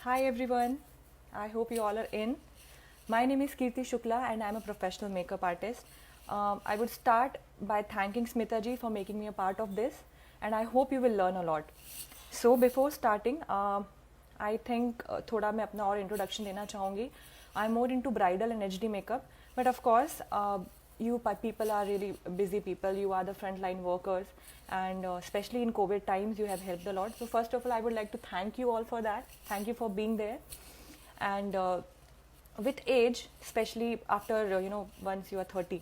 Hi everyone, I hope you all are in. My name is Kirti Shukla and I'm a professional makeup artist. I would start by thanking Smita ji for making me a part of this and I hope you will learn a lot. So before starting, I think थोड़ा मैं अपना और introduction देना चाहूँगी. I'm more into bridal and HD makeup, but of course you people are really busy people. You are the frontline workers, and especially in COVID times, you have helped a lot. So first of all, I would like to thank you all for that. Thank you for being there. And with age, especially after once you are 30,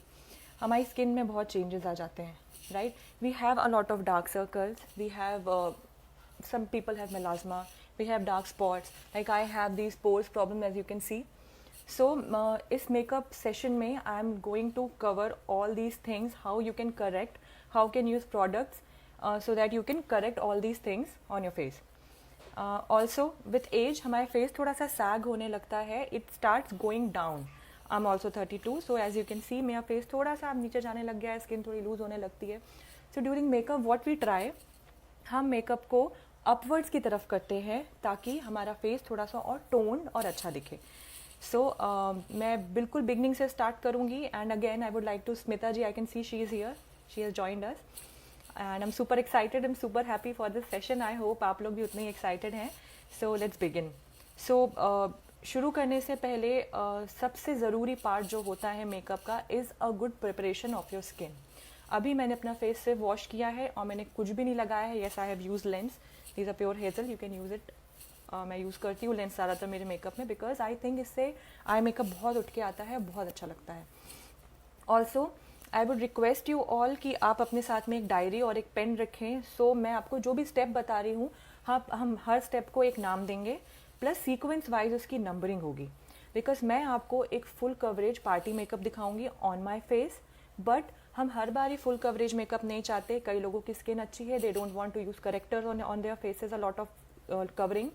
हमारी skin में बहुत changes आ जाते हैं, right? We have a lot of dark circles. We have some people have melasma. We have dark spots. Like I have these pores problem, as you can see. So इस makeup session में I am going to cover all these things, how you can correct, how can use products so that you can correct all these things on your face. Also with age हमारे face थोड़ा सा sag होने लगता है, it starts going down. I am also 32, so as you can see मेरा face थोड़ा सा नीचे जाने लग गया है, स्किन थोड़ी लूज होने लगती है. So during makeup what we try, हम मेकअप को अपवर्ड्स की तरफ करते हैं ताकि हमारा फेस थोड़ा सा और टोन और अच्छा दिखे. सो मैं बिल्कुल बिगनिंग से स्टार्ट करूँगी. And again I would like to Smita ji, I can see she is here, she has joined us and I am super excited, I am super happy for this session. I hope आप लोग भी उतने ही excited हैं. So let's begin. सो शुरू करने से पहले सबसे ज़रूरी पार्ट जो होता है मेकअप का is a good preparation of your skin. अभी मैंने अपना फेस से वॉश किया है और मैंने कुछ भी नहीं लगाया है. Yes, I have use lens, these are pure hazel, you can use it. मैं यूज़ करती हूँ लेंस ज़्यादातर मेरे मेकअप में, बिकॉज आई थिंक इससे आई मेकअप बहुत उठ के आता है, बहुत अच्छा लगता है. Also I would request you all कि आप अपने साथ में एक डायरी और एक पेन रखें. सो मैं आपको जो भी स्टेप बता रही हूँ, हम हर स्टेप को एक नाम देंगे, प्लस सीक्वेंस वाइज उसकी नंबरिंग होगी. बिकॉज मैं आपको एक फुल कवरेज पार्टी मेकअप दिखाऊंगी ऑन माई फेस, बट हम हर बार ही फुल कवरेज मेकअप नहीं चाहते. कई लोगों की स्किन अच्छी है, they don't want to use correctors on their faces, a lot of covering.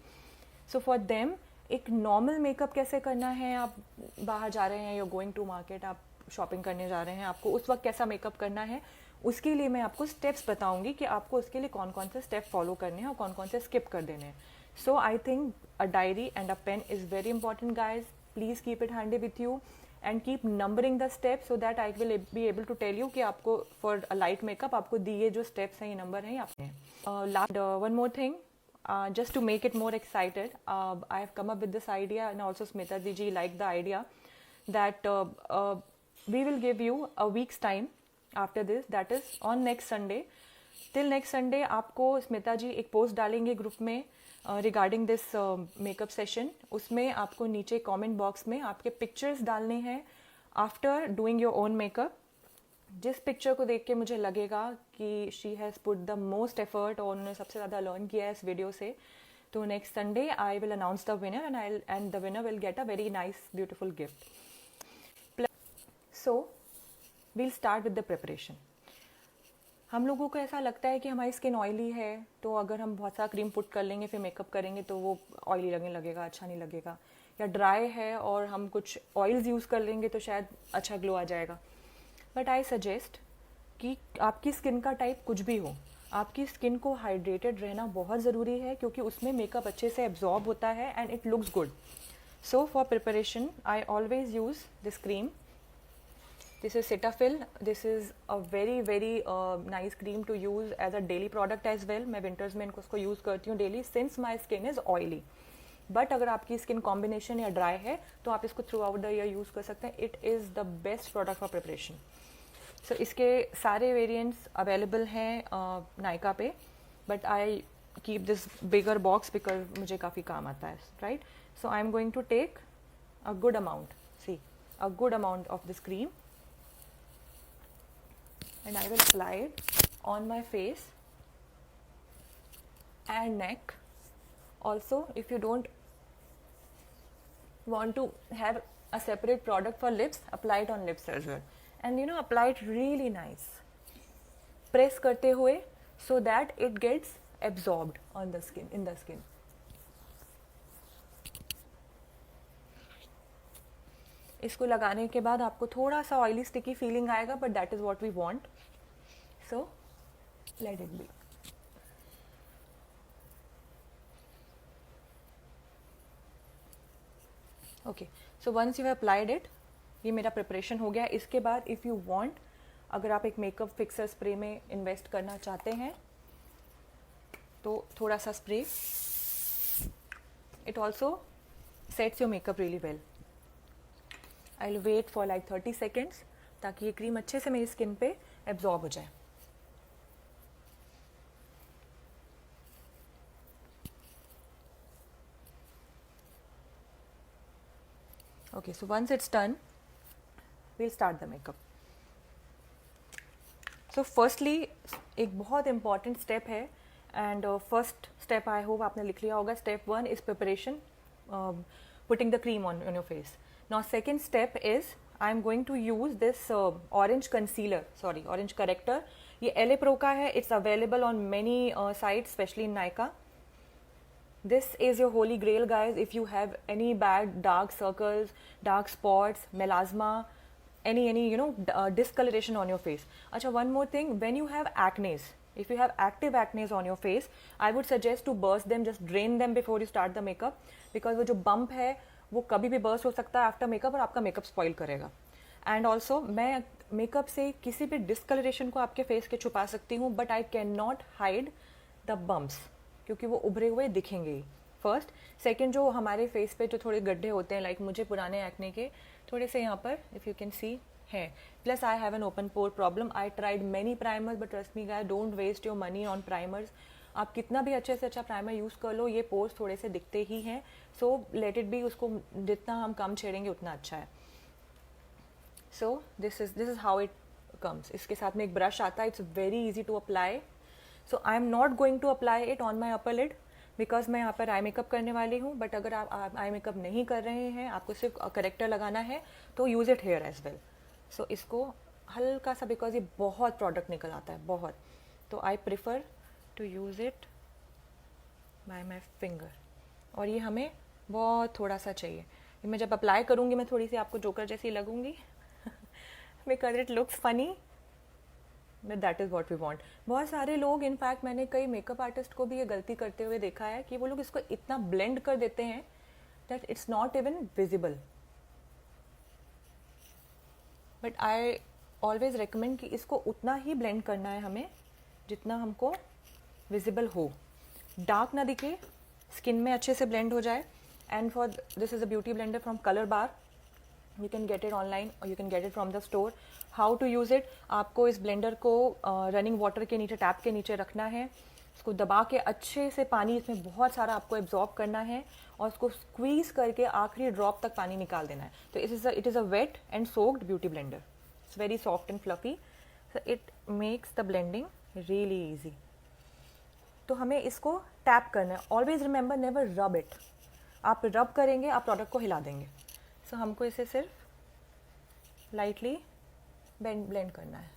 So for them एक नॉर्मल मेकअप कैसे करना है, आप बाहर जा रहे हैं, यू गोइंग टू मार्केट, आप शॉपिंग करने जा रहे हैं, आपको उस वक्त कैसा मेकअप करना है, उसके लिए मैं आपको स्टेप्स बताऊंगी कि आपको उसके लिए कौन कौन से स्टेप फॉलो करने हैं और कौन कौन से स्किप कर देने हैं. So I think a diary and a pen is very important guys. Please keep it handy with you and keep numbering the steps so that I will be able to tell you कि आपको for a light makeup आपको दिए जो steps हैं, ये number हैं आपने. Last one more thing, just to make it more excited, I have come up with this idea, and also Smita ji liked the idea that we will give you a week's time after this, that is on next Sunday. Till next Sunday आपको स्मिता जी एक post डालेंगे group में regarding this makeup session. उसमें आपको नीचे comment box में आपके pictures डालने हैं after doing your own makeup. जिस पिक्चर को देख के मुझे लगेगा कि she has put the most effort और उन्होंने सबसे ज़्यादा लर्न किया है इस वीडियो से, तो next Sunday I will announce the winner and the winner will get a very nice beautiful gift. So we'll start with the preparation. हम लोगों को ऐसा लगता है कि हमारी स्किन ऑयली है, तो अगर हम बहुत सारा क्रीम पुट कर लेंगे फिर मेकअप करेंगे तो वो ऑयली लगने लगेगा, अच्छा नहीं लगेगा. या ड्राई है और हम कुछ ऑयल्स यूज़ कर लेंगे तो शायद अच्छा ग्लो आ जाएगा. बट आई सजेस्ट कि आपकी स्किन का टाइप कुछ भी हो, आपकी स्किन को हाइड्रेटेड रहना बहुत ज़रूरी है, क्योंकि उसमें मेकअप अच्छे से एब्जॉर्ब होता है and it looks good. So for preparation I always use this cream. This is Cetaphil. This is a very very nice cream to use as a daily product as well. मैं winters में इनको use करती हूँ daily since my skin is oily. But अगर आपकी skin combination या dry है तो आप इसको throughout the year use कर सकते हैं. It is the best product for preparation. So इसके सारे वेरिएंट्स अवेलेबल हैं नायका पे, but I keep this bigger box because मुझे काफ़ी काम आता है, right. So I am going to take a good amount, see a good amount of this cream and I will apply it on my face and neck. Also if you don't want to have a separate product for lips, apply it on lips as well, and apply it really nice, press karte hue so that it gets absorbed on the skin, in the skin. इसको लगाने के बाद आपको थोड़ा सा oily sticky feeling आएगा, but that is what we want. So let it be. Okay, so once you have applied it, ये मेरा प्रिपरेशन हो गया. इसके बाद इफ़ यू वांट, अगर आप एक मेकअप फिक्सर स्प्रे में इन्वेस्ट करना चाहते हैं तो थोड़ा सा spray, it also sets your makeup really well. I will wait for like 30 seconds ताकि ये क्रीम अच्छे से मेरी स्किन पे एब्जॉर्ब हो जाए. Okay, so once it's done, we'll start the makeup. So firstly, एक बहुत important step है, and first step I hope आपने लिख लिया होगा. Step 1 is preparation, putting the cream on your face. Now second step is I'm going to use this orange concealer, orange corrector. ये LA Pro का है. It's available on many sites, especially in Nykaa. This is your holy grail, guys. If you have any bad dark circles, dark spots, melasma, any discoloration on your face. Acha, one more thing, when you have acne, if you have active acne on your face, I would suggest to burst them, just drain them before you start the makeup, because वो जो bump है वो कभी भी burst हो सकता है after makeup और आपका मेकअप स्पॉइल करेगा. एंड ऑल्सो मैं मेकअप से किसी भी डिस्कलरेशन को आपके फेस के छुपा सकती हूँ, but I can not hide the bumps, क्योंकि वो उभरे हुए दिखेंगे ही. फर्स्ट. सेकेंड, जो हमारे फेस पे जो थोड़े गड्ढे होते हैं, लाइक मुझे पुराने एक्ने के थोड़े से यहाँ पर, इफ़ यू कैन सी, है. Plus I have an open pore problem. I tried many primers, but trust me guys, don't waste your money on primers. आप कितना भी अच्छे से अच्छा प्राइमर यूज़ कर लो, ये पोर्स थोड़े से दिखते ही हैं. सो लेट इट बी, उसको जितना हम कम छेड़ेंगे उतना अच्छा है. So this is how it comes. इसके साथ में एक ब्रश आता है. It's very easy to apply. So I am not going to apply it on my upper lid, because मैं यहाँ पर आई मेकअप करने वाली हूँ. बट अगर आप आई मेकअप नहीं कर रहे हैं, आपको सिर्फ करेक्टर लगाना है, तो use it here as well. So इसको हल्का सा, बिकॉज ये बहुत प्रोडक्ट निकल आता है, बहुत, तो I prefer to use it by my finger. और ये हमें बहुत थोड़ा सा चाहिए. मैं जब अप्लाई करूँगी, मैं थोड़ी सी आपको जोकर जैसी लगूंगी because it looks funny, but that is what we want. बहुत सारे लोग, इनफैक्ट मैंने कई मेकअप आर्टिस्ट को भी ये गलती करते हुए देखा है कि वो लोग इसको इतना ब्लेंड कर देते हैं that it's not even visible. But I always recommend कि इसको उतना ही ब्लेंड करना है हमें जितना हमको विजिबल हो, डार्क ना दिखे, स्किन में अच्छे से ब्लेंड हो जाए. And for this is a beauty blender from Colorbar. You can get it online और you can get it from the store. How to use it, आपको इस ब्लेंडर को रनिंग वाटर के नीचे, टैप के नीचे रखना है. इसको दबा के अच्छे से पानी इसमें बहुत सारा आपको एब्जॉर्ब करना है और उसको स्क्वीज़ करके आखिरी ड्रॉप तक पानी निकाल देना है. तो it is a wet and soaked beauty blender. It's very soft and fluffy. So it makes the blending really easy. तो हमें इसको टैप करना है. Always remember, never rub it. आप रब करेंगे, आप प्रोडक्ट को हिला देंगे. सो हमको इसे सिर्फ लाइटली ब्लेंड करना है.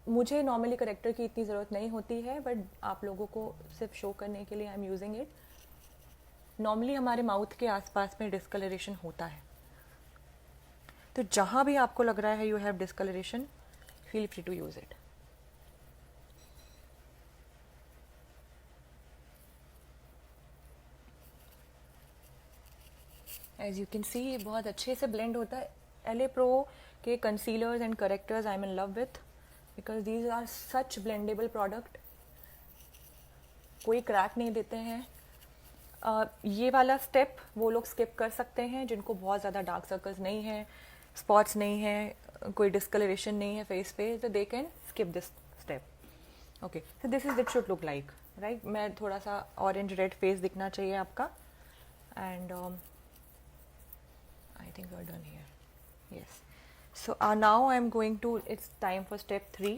मुझे नॉर्मली करेक्टर की इतनी ज़रूरत नहीं होती है, बट आप लोगों को सिर्फ शो करने के लिए I am using it. Normally हमारे माउथ के आसपास में डिस्कलरेशन होता है, तो जहाँ भी आपको लग रहा है you have discoloration, feel free to use it. As you can see, ये बहुत अच्छे से ब्लेंड होता है. LA Pro के concealers and correctors I am in love with, because these are such blendable product. कोई क्रैक नहीं देते हैं. ये वाला स्टेप वो लोग स्किप कर सकते हैं जिनको बहुत ज़्यादा डार्क सर्कल्स नहीं है, स्पॉट्स नहीं है, कोई डिस्कलरेशन नहीं है फेस पे, तो they can skip this step. Okay, so this is it should look like, right. मैं थोड़ा सा ऑरेंज रेड फेस दिखना चाहिए आपका. And I think we're done here. Yes. So now I'm going to, it's time for step 3.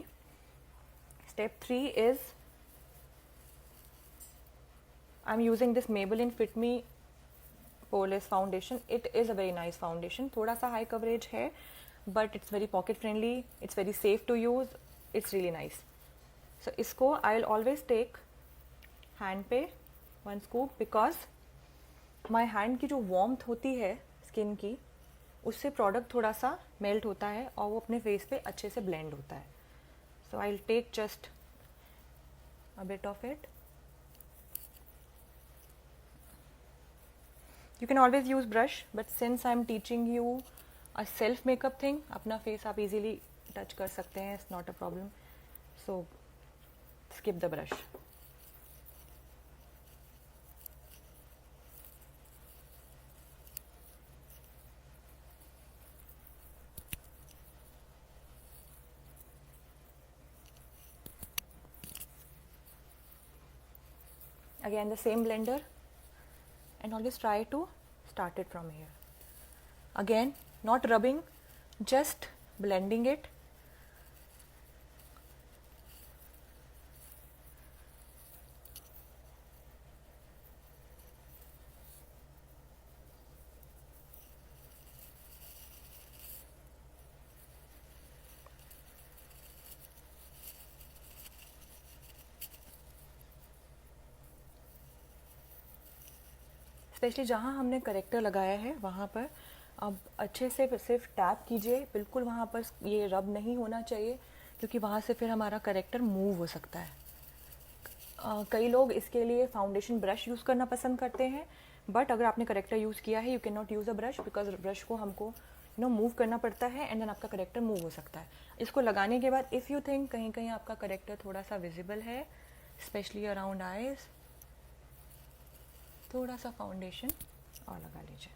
Step 3 is I'm using this Maybelline Fit Me Poreless foundation. It is a very nice foundation. थोड़ा सा high coverage है, but it's very pocket friendly. It's very safe to use. It's really nice. So इसको I'll always take hand पे 1 scoop, because my hand की जो warmth होती है skin की, उससे प्रोडक्ट थोड़ा सा मेल्ट होता है और वो अपने फेस पे अच्छे से ब्लेंड होता है. So I will take just a bit of it. You can always use brush, but since I'm teaching you a self makeup thing, अपना face आप easily touch कर सकते हैं, it's not a problem. So skip the brush. Again the same blender, and always try to start it from here. Again, not rubbing, just blending it. Specially जहाँ हमने character लगाया है वहाँ पर अब अच्छे से सिर्फ टैप कीजिए, बिल्कुल वहाँ पर ये रब नहीं होना चाहिए, क्योंकि वहाँ से फिर हमारा करेक्टर मूव हो सकता है. कई लोग इसके लिए फाउंडेशन ब्रश यूज़ करना पसंद करते हैं, बट अगर आपने करेक्टर यूज़ किया है, you can not use a brush, because brush को हमको मूव करना पड़ता है, एंड देन आपका करेक्टर मूव हो सकता है. इसको लगाने के बाद इफ़ यू थिंक कहीं कहीं आपका करेक्टर थोड़ा सा विजिबल है, स्पेशली अराउंड आईज, थोड़ा सा फाउंडेशन और लगा लीजिए.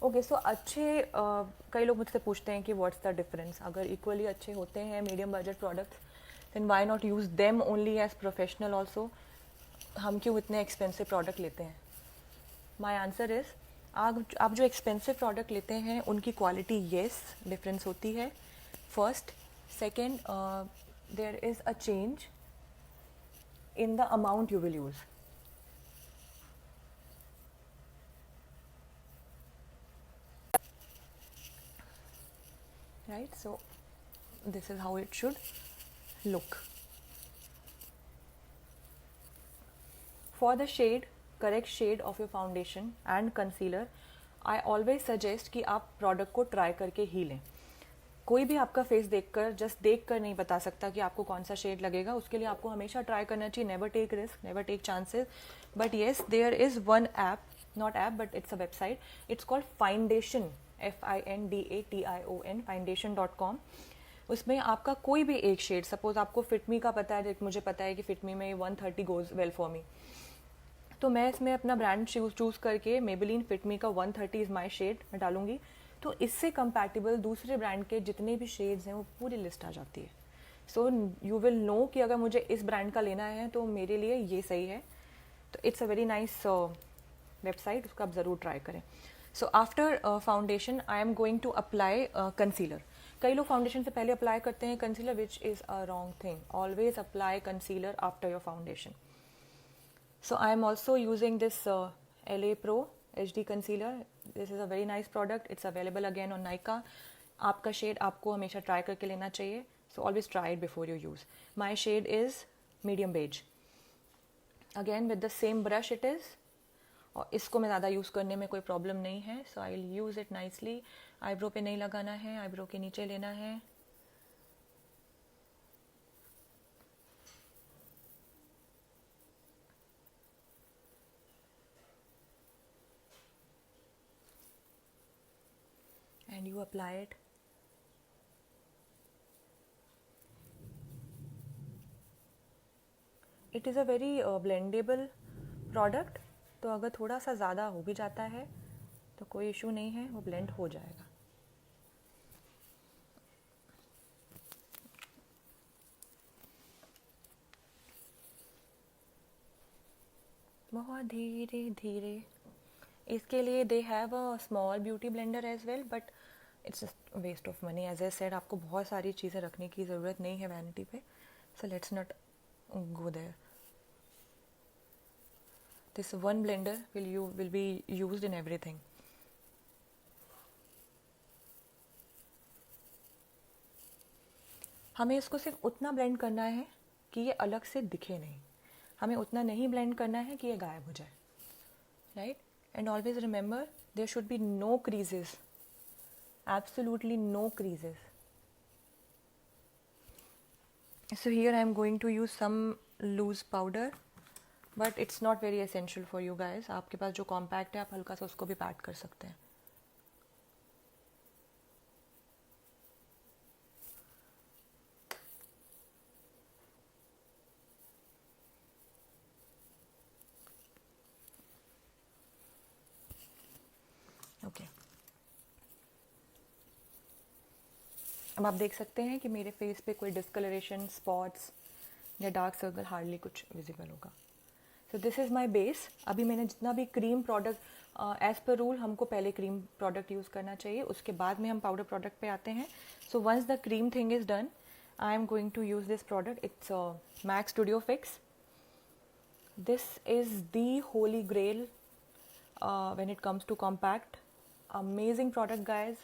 ओके, सो अच्छे कई लोग मुझसे पूछते हैं कि व्हाट्स द डिफरेंस. अगर इक्वली अच्छे होते हैं medium budget products, then why not use them only as professional also. हम क्यों इतने एक्सपेंसिव प्रोडक्ट लेते हैं? माई आंसर इज़, आप जो एक्सपेंसिव प्रोडक्ट लेते हैं उनकी क्वालिटी येस डिफरेंस होती है, first. Second, there is a change in the amount you will use. Right, so this is how it should look. For the shade, correct shade of your foundation and concealer, I always suggest कि आप product को try करके ही लें. कोई भी आपका face देखकर, just देखकर नहीं बता सकता कि आपको कौन सा शेड लगेगा. उसके लिए आपको हमेशा ट्राई करना चाहिए. Never take risk, never take chances. But yes, there is one app, not app but it's a website, it's called findation, FINDATION, foundation.com. उसमें आपका कोई भी एक शेड, सपोज आपको फिटमी का पता है, मुझे पता है कि फिटमी में 130 गोज वेल फॉर मी, तो मैं इसमें अपना ब्रांड चूज़ करके मेबेलिन फिटमी का 130 इज़ माई शेड मैं डालूंगी. तो इससे कंपैटिबल दूसरे ब्रांड के जितने भी शेड्स हैं वो पूरी लिस्ट आ जाती है. सो यू विल नो कि अगर मुझे इस ब्रांड का लेना है तो मेरे लिए ये सही है. तो it's a very nice website, उसको आप ज़रूर ट्राई करें. So after foundation I am going to apply concealer. कई लोग फाउंडेशन से पहले अप्लाई करते हैं concealer, which is a wrong thing. Always apply concealer after your foundation. So I am also using this LA Pro HD concealer. This is a very nice product. It's available again on Nykaa. आपका shade आपको हमेशा try करके लेना चाहिए. So always try it before you use. My shade is medium beige. Again with the same brush it is. और इसको मैं ज़्यादा यूज़ करने में कोई प्रॉब्लम नहीं है. So I'll use it nicely. Eyebrow पे नहीं लगाना है, आईब्रो के नीचे लेना है. And you apply it. It is a very blendable product. तो अगर थोड़ा सा ज़्यादा हो भी जाता है तो कोई इशू नहीं है, वो ब्लेंड हो जाएगा. बहुत धीरे धीरे. इसके लिए they have a small beauty blender as well, but it's waste of money. As I said, आपको बहुत सारी चीज़ें रखने की ज़रूरत नहीं है वैनिटी पे. So let's not go there. This one blender will be used in everything. हमें इसको सिर्फ उतना ब्लेंड करना है कि ये अलग से दिखे नहीं. हमें उतना नहीं ब्लेंड करना है कि ये गायब हो जाए. Right? And always remember, there should be no creases. Absolutely no creases. So here I am going to use some loose powder but it's not very essential for you guys. आपके पास जो compact है आप हल्का सा उसको भी PAT कर सकते हैं. ओके. अब आप देख सकते हैं कि मेरे फेस पे कोई डिस्कलरेशन, स्पॉट्स या डार्क सर्कल हार्डली कुछ विजिबल होगा. So this is my base. अभी मैंने जितना भी cream product, as per rule हमको पहले क्रीम प्रोडक्ट यूज़ करना चाहिए, उसके बाद में हम पाउडर प्रोडक्ट पे आते हैं. So once the cream thing is done, I am going to use this product. It's MAC studio fix. This is the holy grail when it comes to compact. Amazing product guys.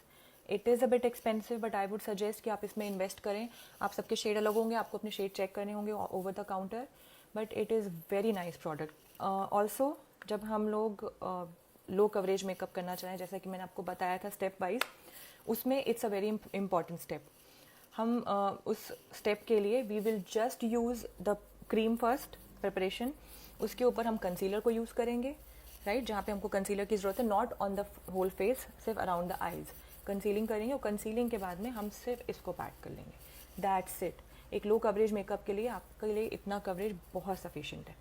It is a bit expensive but I would suggest कि आप इसमें invest करें. आप सबके shade अलग होंगे, आपको अपने शेड चेक करने होंगे over the counter, but it is very nice product. Also जब हम लोग लो कवरेज मेकअप करना चाहें, जैसा कि मैंने आपको बताया था स्टेप वाइज, उसमें it's a very important step. हम उस स्टेप के लिए we will just use the cream first preparation. उसके ऊपर हम कंसीलर को यूज़ करेंगे, राइट, जहाँ पे हमको कंसीलर की ज़रूरत है, not on the whole face, सिर्फ अराउंड द आइज़ कंसीलिंग करेंगे. और कंसीलिंग के बाद में हम सिर्फ इसको पैक कर लेंगे. That's it. एक लो कवरेज मेकअप के लिए आपके लिए इतना कवरेज बहुत सफिशिएंट है.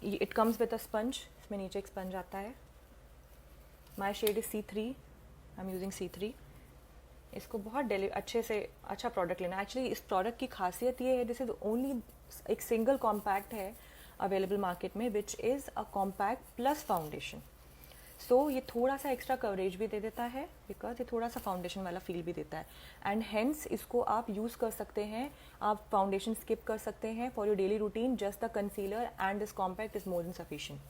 It comes with a sponge. इसमें नीचे एक स्पंज आता है. My shade is C3. I am using C3. इसको बहुत अच्छे से अच्छा प्रोडक्ट लेना. एक्चुअली इस प्रोडक्ट की खासियत ये है, दिस इज ओनली एक सिंगल कॉम्पैक्ट है अवेलेबल मार्केट में, which is a compact plus foundation. So ये थोड़ा सा एक्स्ट्रा कवरेज भी दे देता है, बिकॉज ये थोड़ा सा फाउंडेशन वाला फील भी देता है. एंड हेंस इसको आप यूज़ कर सकते हैं. आप फाउंडेशन स्किप कर सकते हैं for your daily routine. Just the concealer and this compact is more than sufficient.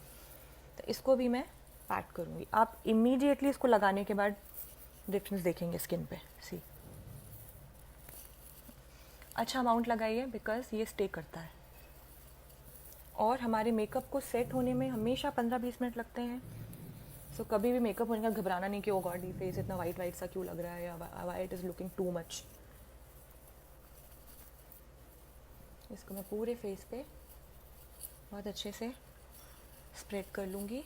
तो इसको भी मैं पैक करूँगी. आप इमीडिएटली इसको लगाने के बाद डिफरेंस देखेंगे स्किन पे. सी, अच्छा अमाउंट लगाइए बिकॉज ये स्टे करता है. और हमारे मेकअप को सेट होने में हमेशा 15-20 मिनट लगते हैं. सो कभी भी मेकअप होने का घबराना नहीं कि ओ गॉड ये फेस इतना वाइट वाइट सा क्यों लग रहा है, या why it is looking too much. इसको मैं पूरे फेस पे बहुत अच्छे से स्प्रेड कर लूँगी.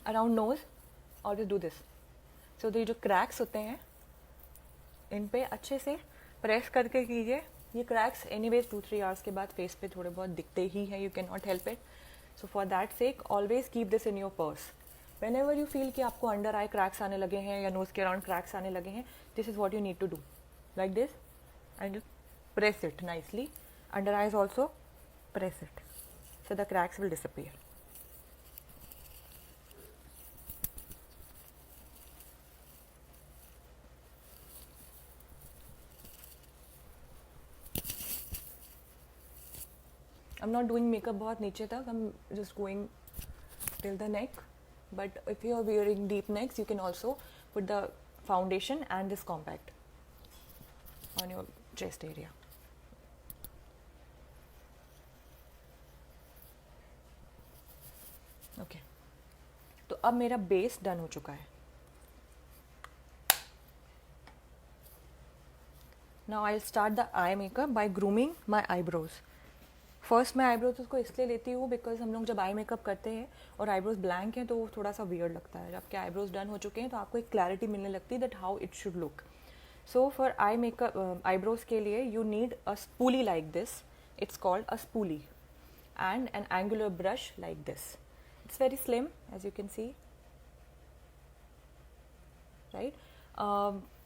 अराउंड नोज और डू दिस. सो ये जो क्रैक्स होते हैं इन पे अच्छे से प्रेस करके कीजिए. ये क्रैक्स एनीवेज 2-3 आवर्स के बाद फेस पे थोड़े बहुत दिखते ही हैं. You can not help it. So for that sake always keep this in your purse. When ever you feel कि आपको अंडर आई क्रैक्स आने लगे हैं या नोज के अराउंड क्रैक्स आने लगे हैं, this is what you need to do. Like this and press it nicely. Under eyes also press it. So the cracks will disappear. I'm not doing makeup बहुत नीचे तक. I'm just going till the neck. But if you are wearing deep necks, you can also put the foundation and this compact on your chest area. Okay. तो अब मेरा base done हो चुका है. Now I'll start the eye makeup by grooming my eyebrows. First मैं eyebrows उसको इसलिए लेती हूँ बिकॉज हम लोग जब आई मेकअप करते हैं और आईब्रोज ब्लैंक हैं तो वो थोड़ा सा वियर्ड लगता है. जब आपके आईब्रोज डन हो चुके हैं तो आपको एक क्लैरिटी मिलने लगती है that how it should look. So for eye makeup eyebrows के लिए you need a spoolie like this. It's called a spoolie and an angular brush like this. It's very slim as you can see, right.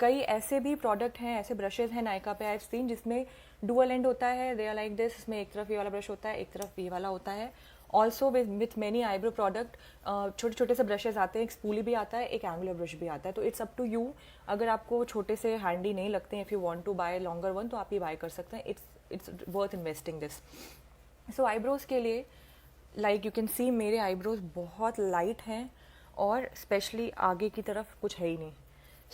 कई ऐसे भी product हैं, ऐसे brushes हैं नायका पे I have seen जिसमें डुअल एंड होता है. They are like this. इसमें एक तरफ ये वाला ब्रश होता है, एक तरफ ये वाला होता है. Also with many eyebrow product छोटे छोटे से ब्रशेज आते हैं. एक स्पूली भी आता है, एक एंगुलर ब्रश भी आता है. तो इट्स अप टू यू. अगर आपको छोटे से हैंडी नहीं लगते हैं, if you want to buy longer one, तो आप ये बाय कर सकते हैं. It's worth investing this. So eyebrows के लिए लाइक यू कैन सी मेरे आईब्रोज बहुत लाइट हैं और स्पेशली आगे की तरफ कुछ है ही नहीं.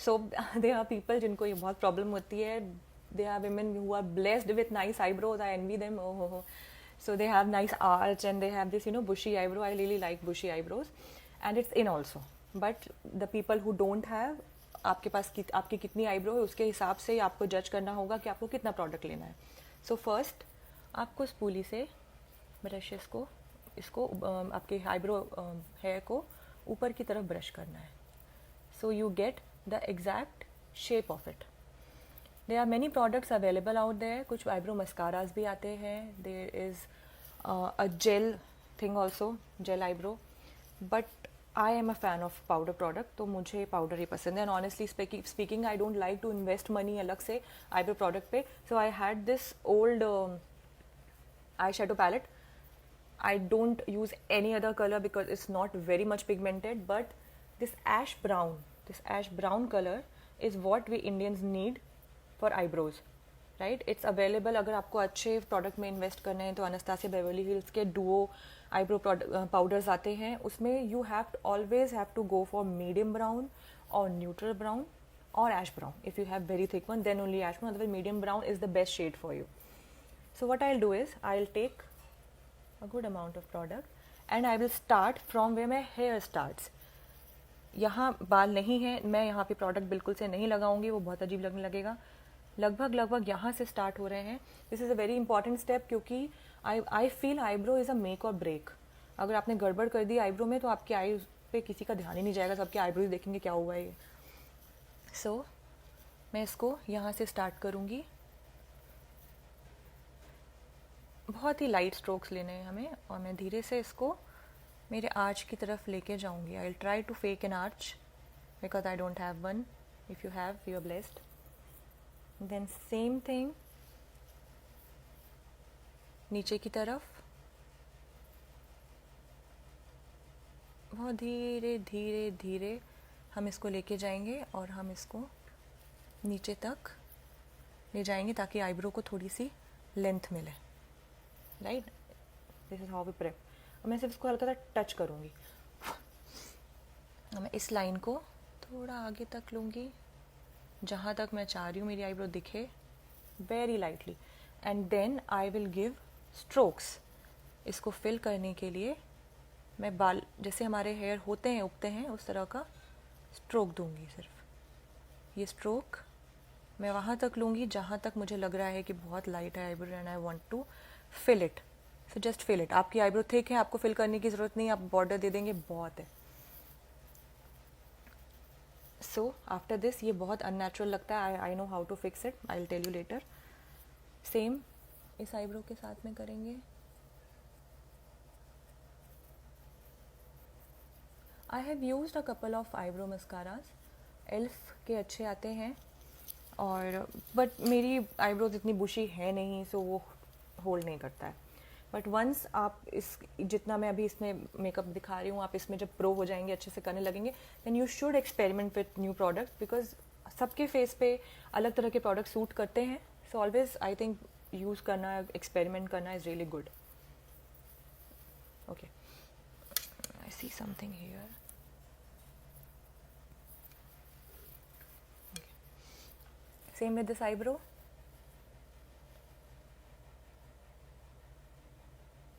So there are people जिनको ये बहुत प्रॉब्लम होती है. There are women who are blessed with nice eyebrows. I envy them. Oh. So they have nice arch and they have this, bushy eyebrow. I really like bushy eyebrows, and it's in also. But the people who don't have, आपके पास आपकी कितनी eyebrow है उसके हिसाब से ही आपको जज करना होगा कि आपको कितना प्रोडक्ट लेना है. सो फर्स्ट आपको स्पूली से ब्रशेस को इसको आपके आईब्रो हेयर को ऊपर की तरफ ब्रश करना है. So you get the exact shape of it. There are many products available out there. कुछ आईब्रो मस्काराज भी आते हैं. There is a gel thing also, gel eyebrow. But I am a fan of powder product, तो मुझे powder ही पसंद है. And honestly speaking I don't like to invest money अलग से आईब्रो प्रोडक्ट पे. So I had this old eye shadow palette. I don't use any other color because it's not very much pigmented, but this ash brown color is what we Indians need for eyebrows, right? It's available. अगर आपको अच्छे product में invest करना है तो Anastasia Beverly Hills के duo eyebrow powders आते हैं. उसमें you always have to go for medium brown और न्यूट्रल ब्राउन और ash brown. If you have very thick one then only ash brown, otherwise medium brown is the best shade for you. So what I'll do is I'll take a good amount of product and I will start from where my hair starts. यहाँ बाल नहीं है, मैं यहाँ पे product बिल्कुल से नहीं लगाऊंगी, वो बहुत अजीब लगने लगेगा. लगभग यहाँ से स्टार्ट हो रहे हैं. This is a very important step क्योंकि I feel eyebrow is a make और ब्रेक. अगर आपने गड़बड़ कर दी आईब्रो में तो आपकी आई पे किसी का ध्यान ही नहीं जाएगा, सबके आईब्रोज देखेंगे क्या हुआ है ये. सो मैं इसको यहाँ से स्टार्ट करूँगी. बहुत ही लाइट स्ट्रोक्स लेने हैं हमें और मैं धीरे से इसको मेरे आर्च की तरफ लेके जाऊंगी. I will try to fake an arch because I don't have one. If you have you are blessed. Then same thing नीचे की तरफ. बहुत धीरे धीरे धीरे हम इसको लेके जाएंगे और हम इसको नीचे तक ले जाएंगे ताकि आईब्रो को थोड़ी सी लेंथ मिले. Right, this is how we prep. मैं सिर्फ इसको हल्का सा टच करूँगी. मैं इस लाइन को थोड़ा आगे तक लूँगी जहाँ तक मैं चाह रही हूँ मेरी आईब्रो दिखे, very lightly. And then I will give strokes. इसको फिल करने के लिए मैं बाल जैसे हमारे हेयर होते हैं उगते हैं उस तरह का स्ट्रोक दूँगी. सिर्फ ये स्ट्रोक मैं वहाँ तक लूँगी जहाँ तक मुझे लग रहा है कि बहुत लाइट है eyebrow and I want to fill it. So just fill it. आपकी आईब्रो थिक है, आपको फिल करने की ज़रूरत नहीं, आप बॉर्डर दे देंगे बहुत है. सो आफ्टर दिस ये बहुत अननेचुरल लगता है. I know how to fix it. I will tell you later. Same इस आईब्रो के साथ में करेंगे. I have used a couple of eyebrow mascaras. Elf के अच्छे आते हैं और बट मेरी आईब्रोज इतनी बुशी है नहीं, सो वो होल्ड नहीं करता है. बट वंस आप इस जितना मैं अभी इसमें मेकअप दिखा रही हूँ, आप इसमें जब प्रो हो जाएंगे, अच्छे से करने लगेंगे, then you should experiment with new product because सबके फेस पे अलग तरह के प्रोडक्ट सूट करते हैं. So always I think use करना, एक्सपेरिमेंट करना is really good. Okay, I see something here. Same with this eyebrow.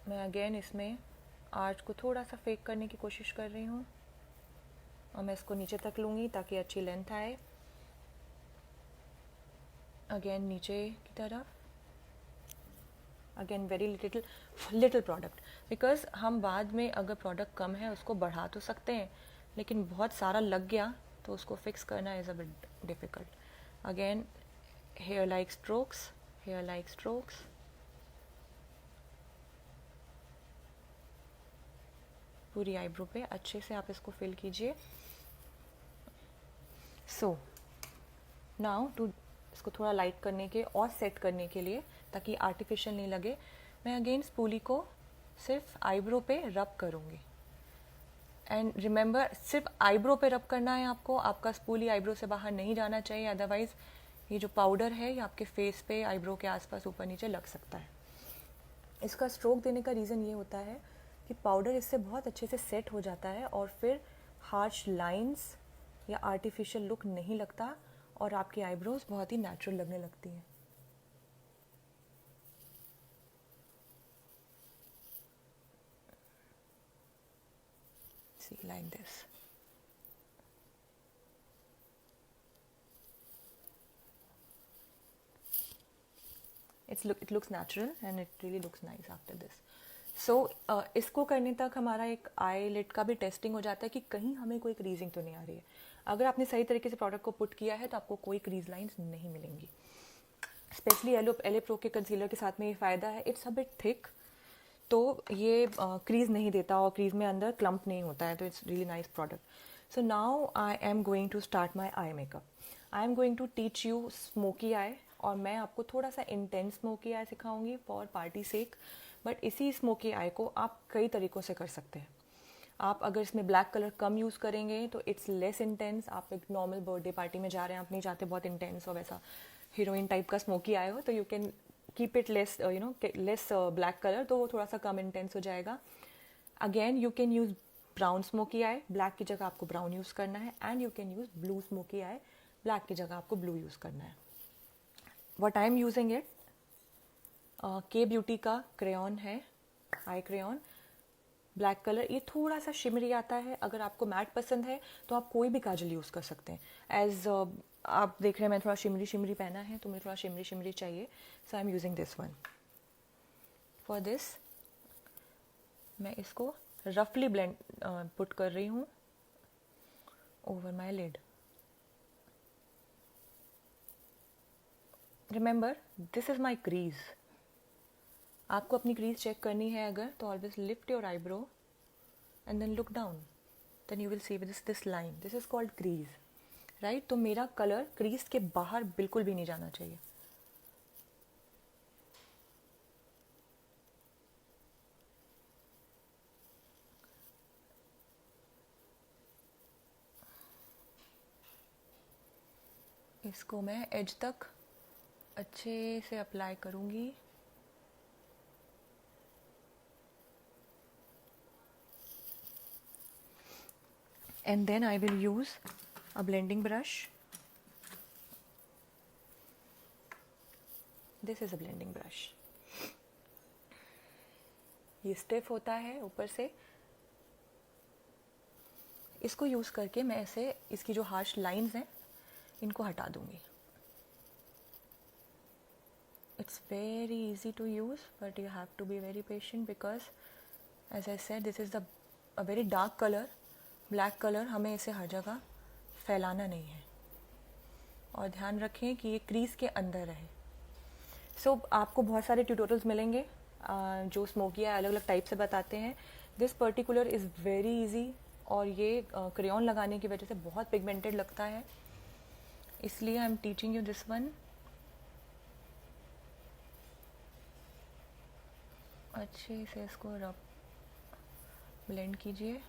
मैं अगेन इसमें आर्च को थोड़ा सा फेक करने की कोशिश कर रही हूँ और मैं इसको नीचे तक लूँगी ताकि अच्छी लेंथ आए. अगेन नीचे की तरफ. Again very little product because हम बाद में अगर प्रोडक्ट कम है उसको बढ़ा तो सकते हैं, लेकिन बहुत सारा लग गया तो उसको फिक्स करना is a bit difficult. Again hair like strokes, hair like strokes. पूरी आईब्रो पे अच्छे से आप इसको फिल कीजिए. सो नाउ टू इसको थोड़ा लाइट करने के और सेट करने के लिए ताकि आर्टिफिशियल नहीं लगे, मैं अगेन स्पूली को सिर्फ आईब्रो पे रब करूँगी. एंड रिमेंबर सिर्फ आईब्रो पे रब करना है आपको. आपका स्पूली आईब्रो से बाहर नहीं जाना चाहिए, अदरवाइज़ ये जो पाउडर है ये आपके फेस पे आईब्रो के आसपास ऊपर नीचे लग सकता है. इसका स्ट्रोक देने का रीज़न ये होता है कि पाउडर इससे बहुत अच्छे से सेट हो जाता है और फिर हार्श लाइंस या आर्टिफिशियल लुक नहीं लगता और आपकी आईब्रोज बहुत ही नेचुरल लगने लगती हैं. See like this. it looks natural and it really looks nice after this. So इसको करने तक हमारा एक आई लिड का भी टेस्टिंग हो जाता है कि कहीं हमें कोई क्रीजिंग तो नहीं आ रही है. अगर आपने सही तरीके से प्रोडक्ट को पुट किया है तो आपको कोई क्रीज लाइंस नहीं मिलेंगी. स्पेशली एले प्रो के कंसीलर के साथ में ये फ़ायदा है, इट्स अ बिट थिक, तो ये क्रीज नहीं देता और क्रीज में अंदर क्लम्प नहीं होता है, तो it's really nice product. So now I am going to start my eye makeup. I am going to teach you smoky eye, और मैं आपको थोड़ा सा इंटेंस स्मोकी आई सिखाऊंगी फॉर पार्टी सेक. बट इसी स्मोकी आई को आप कई तरीक़ों से कर सकते हैं. आप अगर इसमें ब्लैक कलर कम यूज़ करेंगे तो इट्स लेस इंटेंस. आप एक नॉर्मल बर्थडे पार्टी में जा रहे हैं, आप नहीं चाहते बहुत इंटेंस और वैसा हीरोइन टाइप का स्मोकी आए हो, तो you can keep it less less black colour, तो वो थोड़ा सा कम इंटेंस हो जाएगा. Again you can use brown smoky I, black की जगह आपको ब्राउन यूज़ करना है. And you can use blue smoky I, black की जगह आपको ब्लू यूज़ करना है. What I am using it, के ब्यूटी का क्रेयॉन है, आई क्रेयॉन, ब्लैक कलर. ये थोड़ा सा शिमरी आता है. अगर आपको मैट पसंद है तो आप कोई भी काजल यूज़ कर सकते हैं. एज आप देख रहे हैं मैं थोड़ा शिमरी शिमरी पहना है, तो मुझे थोड़ा शिमरी शिमरी चाहिए. So I am using this one. For this मैं इसको रफली ब्लेंड पुट कर रही हूँ over my lid. Remember this is my crease. आपको अपनी क्रीज चेक करनी है अगर, तो always lift your eyebrow and then look down, then you will see this line, this is called crease, right. तो मेरा कलर क्रीज के बाहर बिल्कुल भी नहीं जाना चाहिए. इसको मैं एज तक अच्छे से अप्लाई करूँगी. And then I will use a blending brush. This is a blending brush. ये स्टिफ होता है ऊपर से. इसको यूज़ करके मैं ऐसे इसकी जो हार्श लाइंस हैं इनको हटा दूँगी. It's very easy to use, but you have to be very patient because, as I said, this is a very dark color. Black colour हमें इसे हर जगह फैलाना नहीं है, और ध्यान रखें कि ये क्रीज के अंदर रहे. सो आपको बहुत सारे ट्यूटोरियल्स मिलेंगे जो स्मोकी अलग अलग टाइप से बताते हैं. This particular is very easy, और ये क्रेयॉन लगाने की वजह से बहुत पिगमेंटेड लगता है, इसलिए I am teaching you this one. अच्छे से इसको रब ब्लेंड कीजिए.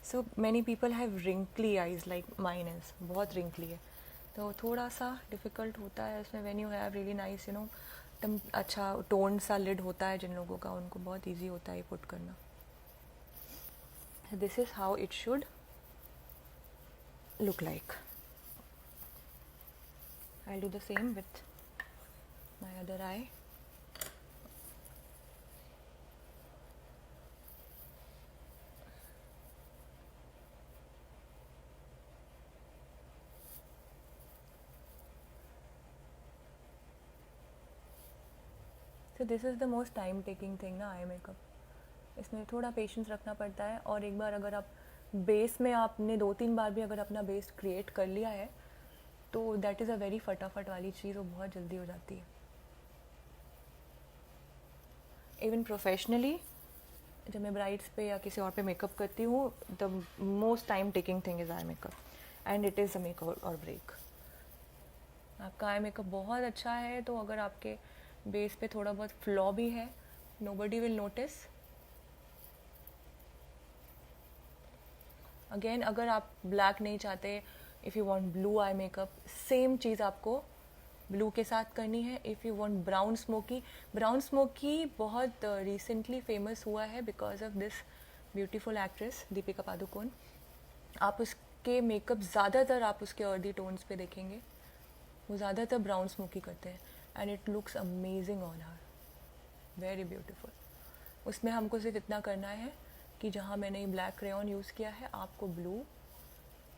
So many people have wrinkly eyes like mine is, बहुत रिंकली है, तो थोड़ा सा डिफ़िकल्ट होता है उसमें. When you have really nice एकदम अच्छा टोन सा लिड होता है जिन लोगों का, उनको बहुत इजी होता है पुट करना. This is how it should look like. I do the same with my other I. So this is the most time taking thing ना, आई मेकअप. इसमें थोड़ा पेशेंस रखना पड़ता है, और एक बार अगर आप बेस में आपने 2-3 बार भी अगर अपना बेस क्रिएट कर लिया है तो दैट इज़ अ वेरी फटाफट वाली चीज़, वो बहुत जल्दी हो जाती है. इवन प्रोफेशनली जब मैं ब्राइड्स पे या किसी और पे मेकअप करती हूँ, the most time taking thing is eye makeup, and it is a make और ब्रेक. आपका आई मेकअप बहुत अच्छा है तो अगर आपके बेस पे थोड़ा बहुत फ्लॉ भी है, नोबडी विल नोटिस. अगेन अगर आप ब्लैक नहीं चाहते, if you want blue eye makeup, same चीज़ आपको ब्लू के साथ करनी है. If you want brown smoky बहुत रिसेंटली फेमस हुआ है because of this beautiful actress Deepika Padukone. आप उसके मेकअप ज़्यादातर आप उसके अर्दी टोन्स पे देखेंगे, वो ज़्यादातर ब्राउन स्मोकी करते हैं, and it looks amazing on her, very beautiful. उसमें हमको सिर्फ इतना करना है कि जहाँ मैंने ब्लैक क्रेयॉन यूज़ किया है आपको ब्लू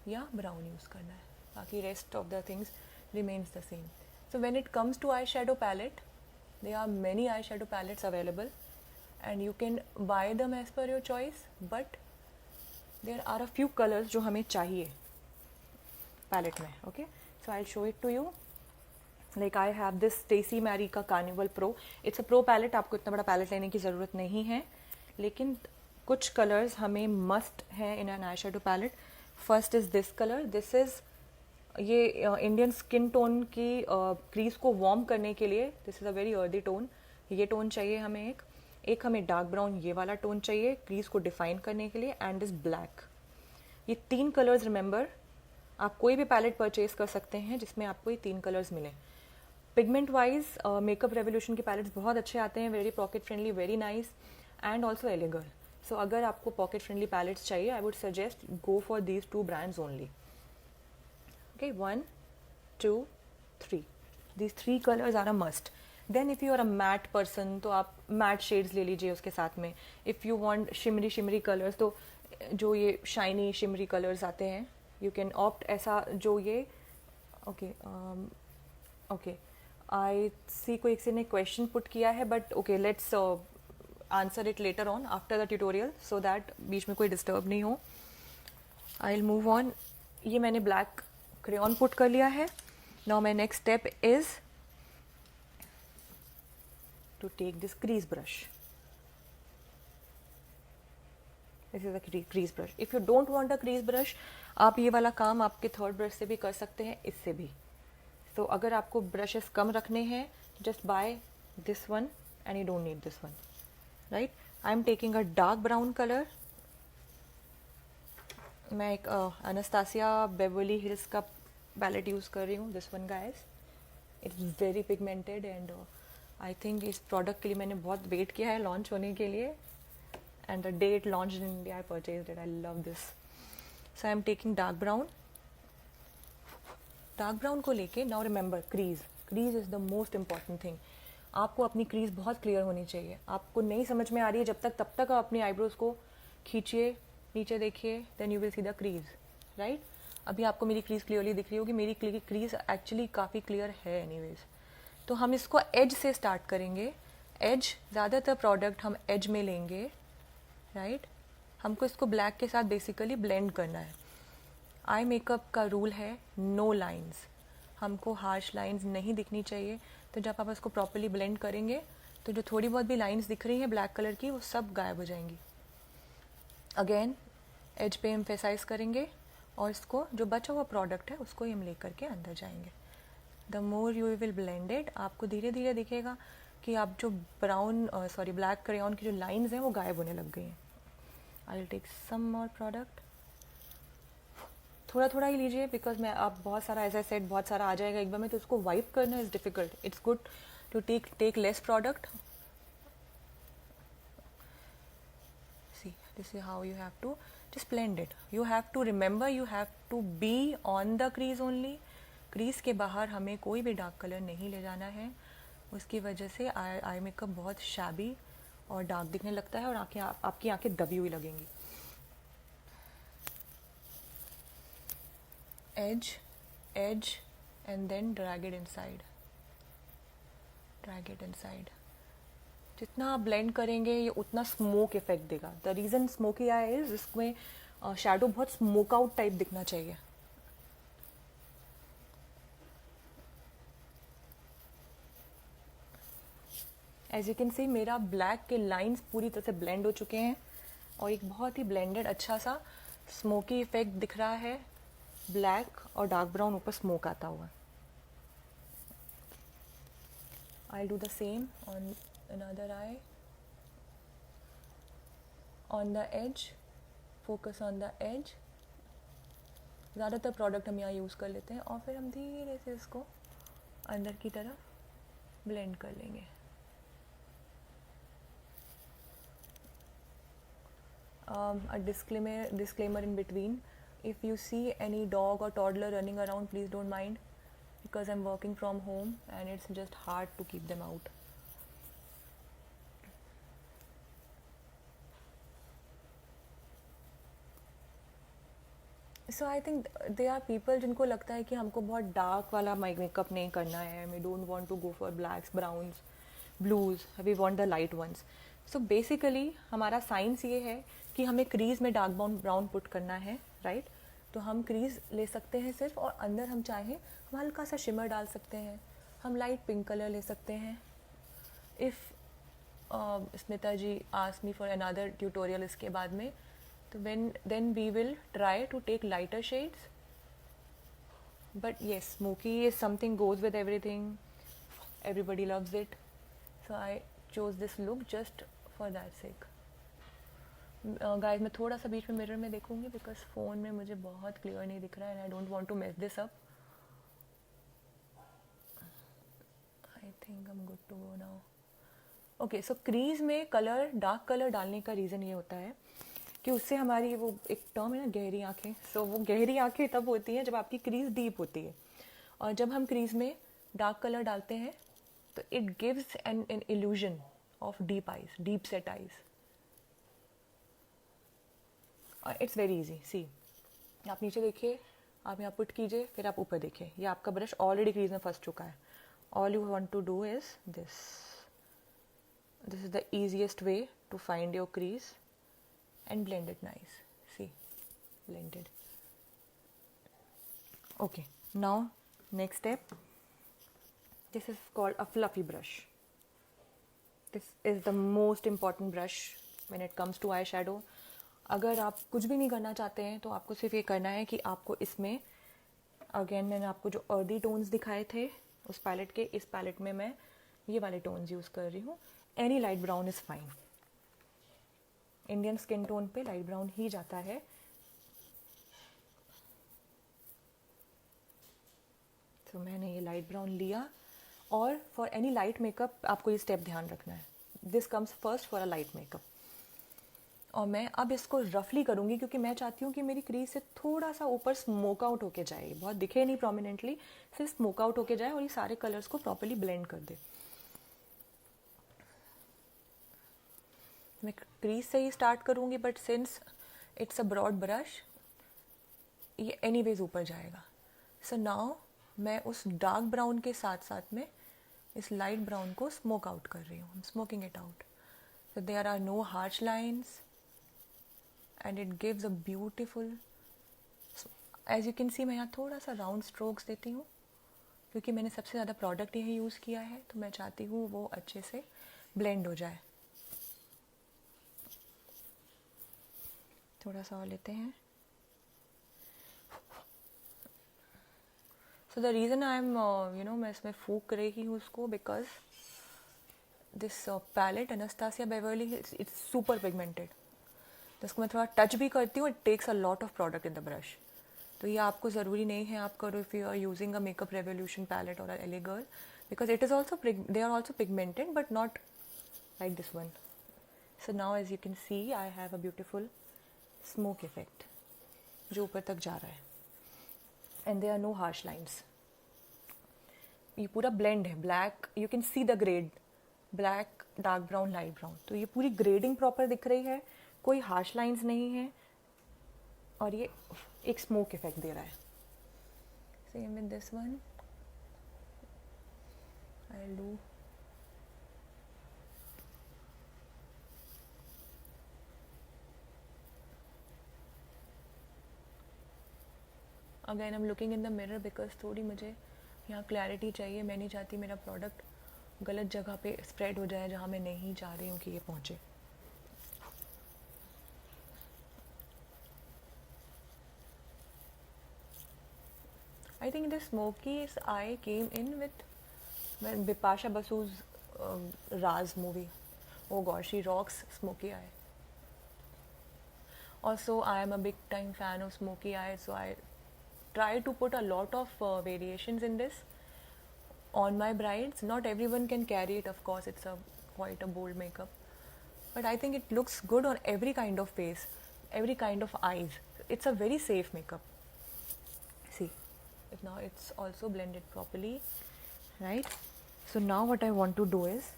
या ब्राउन यूज़ करना है, बाकी rest of the things remains the same. So when it comes to eyeshadow palette, there are many eyeshadow palettes available and you can buy them as per your choice, but there are a few colors जो हमें चाहिए palette में. Okay, so I'll show it to you. Like I have this Stacey Marie का Carnival Pro. It's a pro palette. आपको इतना बड़ा palette लेने की ज़रूरत नहीं है, लेकिन कुछ colors हमें must है in an eyeshadow palette. First is this color. This is ये इंडियन स्किन टोन की क्रीज को वार्म करने के लिए. This is a very earthy tone. ये टोन चाहिए हमें. एक हमें डार्क ब्राउन ये वाला टोन चाहिए क्रीज को डिफाइन करने के लिए, एंड इज ब्लैक. ये 3 कलर्स रिमेंबर, आप कोई भी पैलेट परचेज कर सकते हैं जिसमें आपको ये 3 कलर्स मिलें. पिगमेंट वाइज मेकअप रेवोल्यूशन के पैलेट्स बहुत अच्छे आते हैं, very pocket friendly, very nice and also elegant. So अगर आपको पॉकेट फ्रेंडली पैलेट्स चाहिए, I would suggest go for these 2 brands only. Okay, 1, 2, 3. These 3 colors are a must. Then if you are a matte person, तो आप matte shades ले लीजिए उसके साथ में. If you want shimmery colors, तो जो ये shiny shimmery colors आते हैं, you can opt ऐसा जो ये. Okay, I see कोई किसी ने question put किया है, but okay, let's answer it later on after the tutorial so that बीच में कोई disturb नहीं हो. I'll move on. ये मैंने black क्रेयॉन पुट कर लिया है. Now my next step is to take this crease brush. This is a crease brush. If you don't want a crease brush, आप ये वाला काम आपके थर्ड ब्रश से भी कर सकते हैं, इससे भी. तो अगर आपको ब्रशेस कम रखने हैं, just by this one and you don't need this one, right. I am taking a dark brown colour. मैं एक अनास्तासिया बेवर्ली हिल्स का पैलेट यूज़ कर रही हूँ. This one guys, it's very pigmented and I think इस product के लिए मैंने बहुत वेट किया है लॉन्च होने के लिए, and the day it launch in India I purchased it. I love this. So I am taking dark brown. Dark brown को लेके now remember, crease is the most important thing. आपको अपनी crease बहुत clear होनी चाहिए. आपको नहीं समझ में आ रही है जब तक, तब तक आप अपनी आईब्रोज को खींचिए, नीचे देखिए, then you will see the crease, right. अभी आपको मेरी क्रीज क्लियरली दिख रही होगी. मेरी क्रीज एक्चुअली काफ़ी क्लियर है एनीवेज. तो हम इसको एज से स्टार्ट करेंगे. एज, ज़्यादातर प्रोडक्ट हम एज में लेंगे, राइट. हमको इसको ब्लैक के साथ बेसिकली ब्लेंड करना है. आई मेकअप का रूल है नो लाइंस. हमको हार्श लाइंस नहीं दिखनी चाहिए. तो जब आप इसको प्रॉपरली ब्लेंड करेंगे तो जो थोड़ी बहुत भी लाइंस दिख रही हैं ब्लैक कलर की, वो सब गायब हो जाएंगी. अगेन एज पे एम्फेसाइज करेंगे और इसको जो बचा हुआ प्रोडक्ट है उसको ही हम लेकर के अंदर जाएंगे. The more you will blend it, आपको धीरे धीरे दिखेगा कि आप जो ब्लैक क्रेयॉन की जो लाइंस हैं वो गायब होने लग गई हैं. I will take some more product. थोड़ा थोड़ा ही लीजिए, बिकॉज मैं आप बहुत सारा, एज आई सेड, बहुत सारा आ जाएगा एक बार में, तो उसको वाइप करना is difficult. It's good to take less product. See, this is how you have to just blend it. You have to remember, you have to be on the crease only. Crease के बाहर हमें कोई भी dark colour नहीं ले जाना है. उसकी वजह से आई मेकअप बहुत शैबी और डार्क दिखने लगता है और आपकी आंखें दबी हुई लगेंगी. Edge and then drag it inside. जितना आप ब्लेंड करेंगे ये उतना स्मोक इफेक्ट देगा. The reason smokey eye is इसमें शैडो बहुत स्मोक आउट टाइप दिखना चाहिए. एज यू कैन सी मेरा ब्लैक के लाइंस पूरी तरह से ब्लेंड हो चुके हैं और एक बहुत ही ब्लेंडेड अच्छा सा स्मोकी इफेक्ट दिख रहा है. ब्लैक और डार्क ब्राउन ऊपर स्मोक आता हुआ. I do the same on another eye. On the edge, focus on the edge. ज़्यादातर प्रोडक्ट हम यहाँ यूज़ कर लेते हैं और फिर हम धीरे से इसको अंदर की तरफ ब्लेंड कर लेंगे. A disclaimer in between. If you see any dog or toddler running around, please don't mind, because I'm working from home and it's just hard to keep them out. So I think they are people जिनको लगता है कि हमको बहुत dark वाला makeup नहीं करना है, we don't want to go for blacks, browns, blues, we want the light ones. So basically हमारा साइंस ये है कि हमें क्रीज में डार्क ब्राउन पुट करना है, राइट? तो हम क्रीज ले सकते हैं सिर्फ, और अंदर हम चाहें हम हल्का सा शिमर डाल सकते हैं, हम लाइट पिंक कलर ले सकते हैं. If Smita ji ask me for another tutorial इसके बाद में, तो then we will try to take lighter shades. But yes, smoky is something goes with everything. Everybody loves it. So I chose this look just for that sake. Guys, मैं थोड़ा सा बीच में mirror में देखूंगी because फ़ोन में मुझे बहुत clear नहीं दिख रहा है and I don't want to mess this up. I think I'm good to go now. Okay, so crease में कलर, डार्क कलर डालने का रीज़न ये होता है कि उससे हमारी वो एक टर्म है ना, गहरी आँखें. सो वो गहरी आँखें तब होती हैं जब आपकी क्रीज डीप होती है, और जब हम क्रीज में डार्क कलर डालते हैं तो it gives an illusion of deep eyes, deep set eyes. और इट्स वेरी इजी. सी, आप नीचे देखिए, आप यहाँ पुट कीजिए, फिर आप ऊपर देखिए, ये आपका ब्रश ऑलरेडी क्रीज में फंस चुका है. All you want to do is this. This is the easiest way to find your crease and blend it nice. See, blended. Okay, now next step. This is called a fluffy brush. This is the most important brush when it comes to eyeshadow. अगर आप कुछ भी नहीं करना चाहते हैं तो आपको सिर्फ ये करना है कि आपको इसमें, अगेन मैंने आपको जो अर्दी टोन्स दिखाए थे उस पैलेट के, इस पैलेट में मैं ये वाले टोन्स यूज़ कर रही हूँ. Any light brown is fine. Indian skin tone पे लाइट ब्राउन ही जाता है. तो मैंने ये लाइट ब्राउन लिया, और फॉर एनी लाइट मेकअप आपको ये स्टेप ध्यान रखना है. This comes first for a light makeup. और मैं अब इसको रफली करूँगी क्योंकि मैं चाहती हूँ कि मेरी क्रीज से थोड़ा सा ऊपर स्मोक आउट होके जाए, बहुत दिखे नहीं प्रोमिनेंटली, सिर्फ स्मोक आउट होके जाए और ये सारे कलर्स को प्रॉपरली ब्लेंड कर दे. मैं क्रीज से ही स्टार्ट करूँगी, but since it's a broad brush ये एनीवेज ऊपर जाएगा. सो नाउ मैं उस डार्क ब्राउन के साथ साथ में इस लाइट ब्राउन को स्मोक आउट कर रही हूँ. Smoking it out. So there are no harsh lines and it gives a beautiful, as you can see मैं यहाँ थोड़ा सा राउंड स्ट्रोक्स देती हूँ क्योंकि मैंने सबसे ज़्यादा प्रोडक्ट यही यूज़ किया है, तो मैं चाहती हूँ वो अच्छे से ब्लेंड हो जाए. थोड़ा सा और लेते हैं. So the reason I am मैं इसमें फूक रही हूँ उसको because this palette Anastasia Beverly it's super pigmented. जिसको मैं थोड़ा टच भी करती हूँ, it takes a lot of product in the brush. तो ये आपको ज़रूरी नहीं है आप करो if you are using a makeup revolution palette और LA Girl, because it is also, they are also pigmented but not like this one. So now as you can see I have a beautiful smoke effect जो ऊपर तक जा रहा है, and there are no harsh lines. ये पूरा blend है, black, you can see the grade, black, dark brown, light brown. तो ये पूरी ग्रेडिंग प्रॉपर दिख रही है, कोई हार्श लाइन्स नहीं है, और ये एक स्मोक इफेक्ट दे रहा है. Same with this one. I do again I am looking in the mirror because थोड़ी मुझे यहाँ क्लैरिटी चाहिए. मैं नहीं चाहती मेरा प्रोडक्ट गलत जगह पे स्प्रेड हो जाए जहाँ मैं नहीं चाह रही हूँ कि ये पहुँचे. I think the smokiest eye came in with when Bipasha Basu's Raz movie. Oh gosh, she rocks smoky eye. Also, I am a big time fan of smoky eye, so I try to put a lot of variations in this on my brides. Not everyone can carry it, of course, it's quite a bold makeup. But I think it looks good on every kind of face, every kind of eyes. It's a very safe makeup. See, now it's also blended properly, right? So now what I want to do is,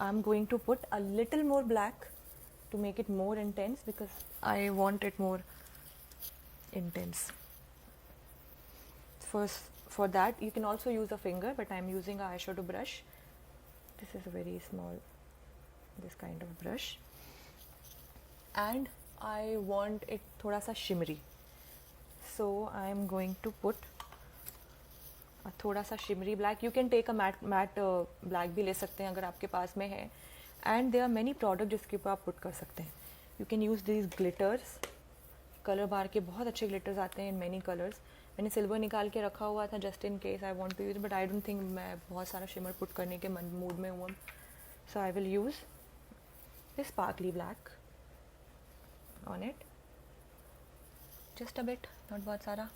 I'm going to put a little more black to make it more intense because I want it more intense. For that you can also use a finger, but I'm using a eyeshadow brush. This is a very small, this kind of brush, and I want it thoda sa shimmery, so I'm going to put a थोड़ा सा shimmery black. You can take a matte black भी ले सकते हैं अगर आपके पास में है. And there are many product जिसके ऊपर आप पुट कर सकते हैं. You can use these glitters. Colour bar के बहुत अच्छे ग्लिटर्स आते हैं इन मैनी कलर्स. मैंने सिल्वर निकाल के रखा हुआ था just in case I want to use, but I don't think मैं बहुत सारा शिमर पुट करने के मूड में हूँ. So I will use this sparkly black on it, just a bit, not बहुत सारा.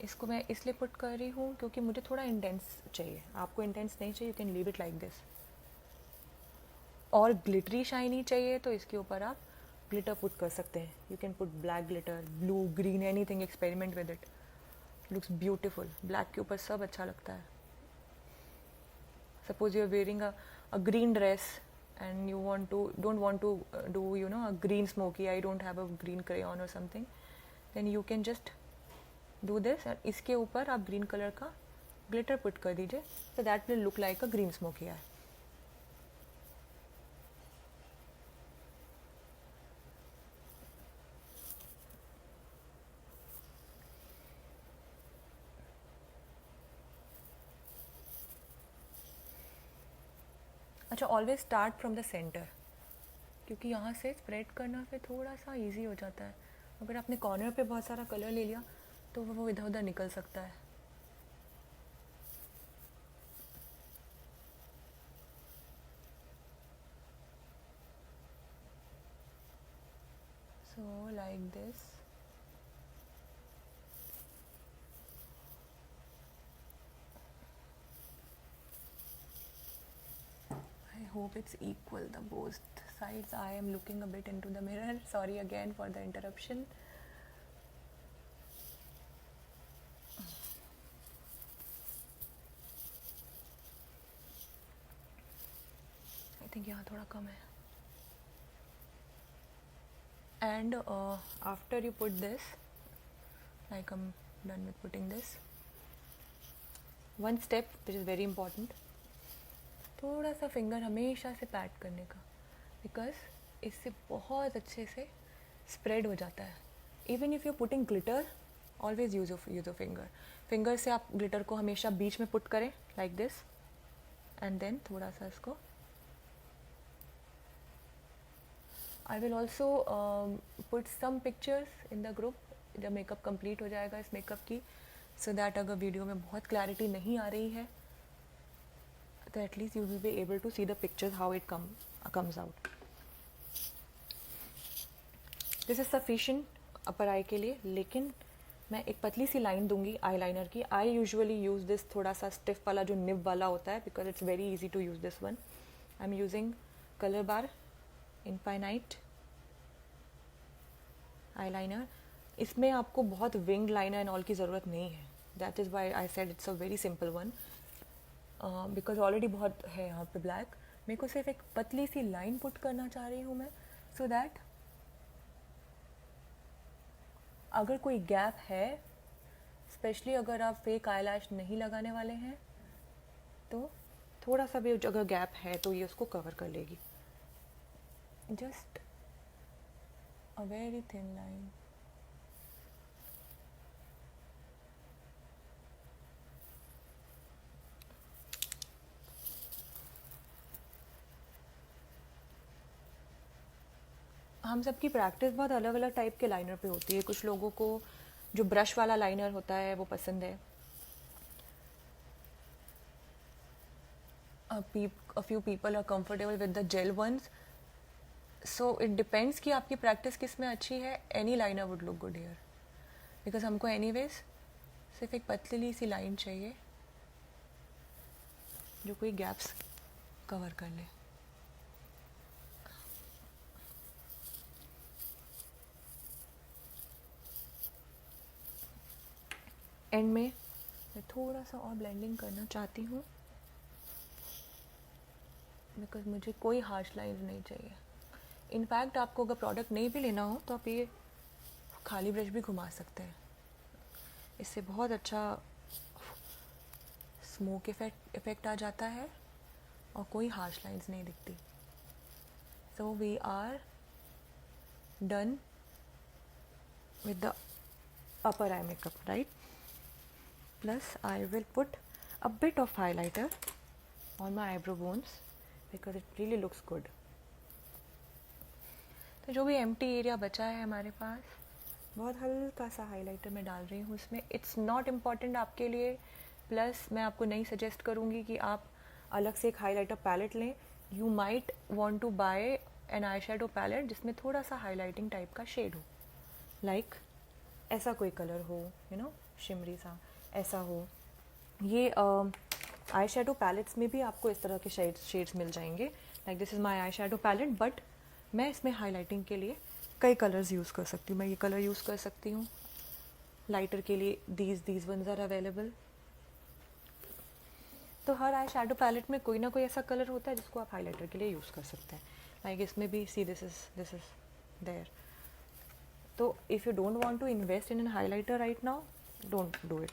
इसको मैं इसलिए पुट कर रही हूँ क्योंकि मुझे थोड़ा इंटेंस चाहिए. आपको इंटेंस नहीं चाहिए, you can leave it like this. और ग्लिटरी शाइनी चाहिए तो इसके ऊपर आप ग्लिटर पुट कर सकते हैं. You can put black glitter, blue, green, anything. Experiment with it, looks beautiful. Black के ऊपर सब अच्छा लगता है. Suppose you are wearing a green dress and you don't want to do a green smoky, I don't have a green crayon or something, then you can just do this. and इसके ऊपर आप green colour का glitter put कर दीजिए, so that will look like a green smoky eye. अच्छा, always start from the centre, क्योंकि यहाँ से स्प्रेड करना फिर थोड़ा सा इजी हो जाता है. अगर आपने कॉर्नर पे बहुत सारा कलर ले लिया तो वो इधर उधर निकल सकता है. So like this. I hope it's equal, the both sides. I am looking a bit into the mirror. Sorry again for the interruption. I think यहाँ थोड़ा कम है. And after you put this, like I'm done with putting this, one step which is very important, थोड़ा सा finger हमेशा से PAT करने का, because इससे बहुत अच्छे से स्प्रेड हो जाता है. Even if you putting glitter, always use a finger. Finger से आप ग्लिटर को हमेशा बीच में पुट करें लाइक दिस, एंड देन थोड़ा सा इसको. I will also put some pictures in the group जब मेकअप कंप्लीट हो जाएगा इस मेकअप की, सो दैट अगर वीडियो में बहुत क्लैरिटी नहीं आ रही है तो at least you will be able to see the pictures how it comes out. This is sufficient upper eye के लिए, लेकिन मैं एक पतली सी लाइन दूंगी आई लाइनर की. आई यूजुअली यूज़ दिस थोड़ा सा स्टिफ वाला जो निब वाला होता है, because it's very easy to use this one. I am using Colorbar infinite eyeliner. इसमें आपको बहुत विंग लाइनर एंड ऑल की ज़रूरत नहीं है. That is why I said it's a very simple one, because already बहुत है यहाँ पे ब्लैक. मेरे को सिर्फ एक पतली सी लाइन पुट करना चाह रही हूँ मैं, सो दैट अगर कोई गैप है, स्पेशली अगर आप फेक आईलैश नहीं लगाने वाले हैं, तो थोड़ा सा भी अगर गैप है तो ये उसको कवर कर लेगी. Just a very thin line. हम सबकी प्रैक्टिस बहुत अलग अलग टाइप के लाइनर पे होती है. कुछ लोगों को जो ब्रश वाला लाइनर होता है वो पसंद है. a few people are comfortable with the gel ones, so it depends कि आपकी प्रैक्टिस किस में अच्छी है. Any liner would look good here, because हमको एनीवेज सिर्फ एक पतली सी लाइन चाहिए जो कोई गैप्स कवर कर ले. एंड में मैं थोड़ा सा और ब्लेंडिंग करना चाहती हूँ, बिकॉज मुझे कोई हार्श लाइंस नहीं चाहिए. इनफैक्ट आपको अगर प्रोडक्ट नहीं भी लेना हो तो आप ये खाली ब्रश भी घुमा सकते हैं, इससे बहुत अच्छा स्मोक इफेक्ट आ जाता है और कोई हार्श लाइंस नहीं दिखती. So we are done with the upper eye makeup, right? Plus I will put a bit of highlighter on my eyebrow bones because it really looks good. तो जो भी empty area बचा है हमारे पास, बहुत हल्का सा हाइलाइटर मैं डाल रही हूँ इसमें. इट्स नॉट इम्पॉर्टेंट आपके लिए. प्लस मैं आपको नहीं सजेस्ट करूँगी कि आप अलग से एक हाइलाइटर पैलेट लें. You might want to buy an eye shadow palette जिसमें थोड़ा सा हाईलाइटिंग टाइप का शेड हो, लाइक ऐसा कोई कलर हो, यू नो, शिमरी सा ऐसा हो. ये आई शेडो पैलेट्स में भी आपको इस तरह के शेड्स मिल जाएंगे. Like this is my eye shadow palette, but मैं इसमें हाईलाइटिंग के लिए कई कलर्स यूज़ कर सकती हूँ. मैं ये कलर यूज़ कर सकती हूँ. लाइटर के लिए दीज वंस आर अवेलेबल. तो हर आई शेडो पैलेट में कोई ना कोई ऐसा कलर होता है जिसको आप हाईलाइटर के लिए यूज़ कर सकते हैं. लाइक इसमें भी सी दिस इज़ देयर. तो if you don't want to invest in an highlighter right now, don't do it.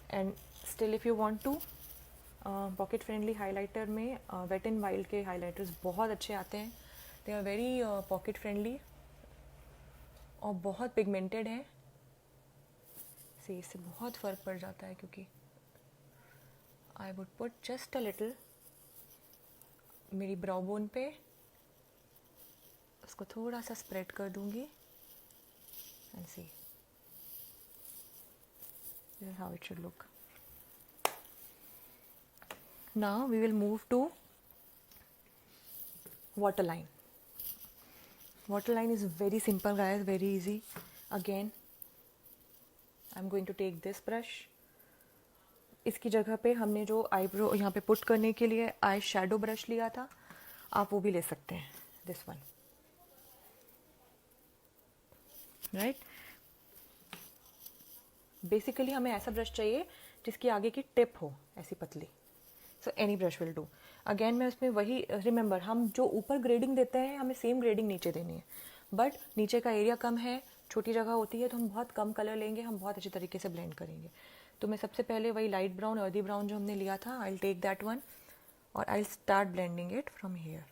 And still if you want to, pocket friendly highlighter में वेट एंड वाइल्ड के highlighters बहुत अच्छे आते हैं. They are very pocket friendly और बहुत pigmented हैं. से इससे बहुत फ़र्क पड़ जाता है क्योंकि I would put just a little मेरी ब्राउ बोन पे, उसको थोड़ा सा स्प्रेड कर दूंगी. And see, this is how it should look. Now we will move to waterline. Waterline is very simple guys, very easy. Again, I'm going to take this brush. इसकी जगह पे हमने जो आईब्रो यहाँ पे पुट करने के लिए आई शेडो ब्रश लिया था, आप वो भी ले सकते हैं. This one, right. बेसिकली हमें ऐसा ब्रश चाहिए जिसकी आगे की टिप हो ऐसी पतली. So any brush will do. Again मैं उसमें वही, रिमेंबर हम जो ऊपर ग्रेडिंग देते हैं हमें सेम ग्रेडिंग नीचे देनी है. बट नीचे का एरिया कम है, छोटी जगह होती है, तो हम बहुत कम कलर लेंगे, हम बहुत अच्छी तरीके से ब्लेंड करेंगे. तो मैं सबसे पहले वही लाइट ब्राउन, अर्दी ब्राउन जो हमने लिया था, I will take that one और I will start blending it from here.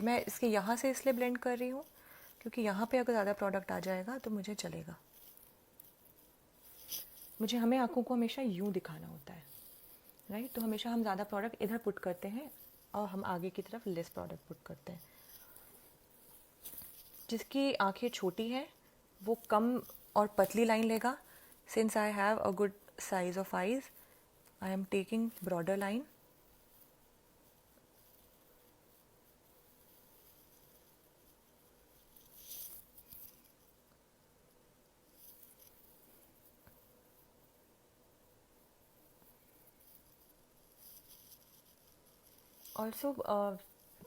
मैं इसके यहाँ से इसलिए ब्लेंड कर रही हूँ क्योंकि यहाँ पे अगर ज़्यादा प्रोडक्ट आ जाएगा तो मुझे चलेगा. हमें आँखों को हमेशा यूँ दिखाना होता है, राइट. तो हमेशा हम ज़्यादा प्रोडक्ट इधर पुट करते हैं और हम आगे की तरफ लेस प्रोडक्ट पुट करते हैं. जिसकी आँखें छोटी हैं वो कम और पतली लाइन लेगा. Since I have a good size of eyes, I am taking broader line. Also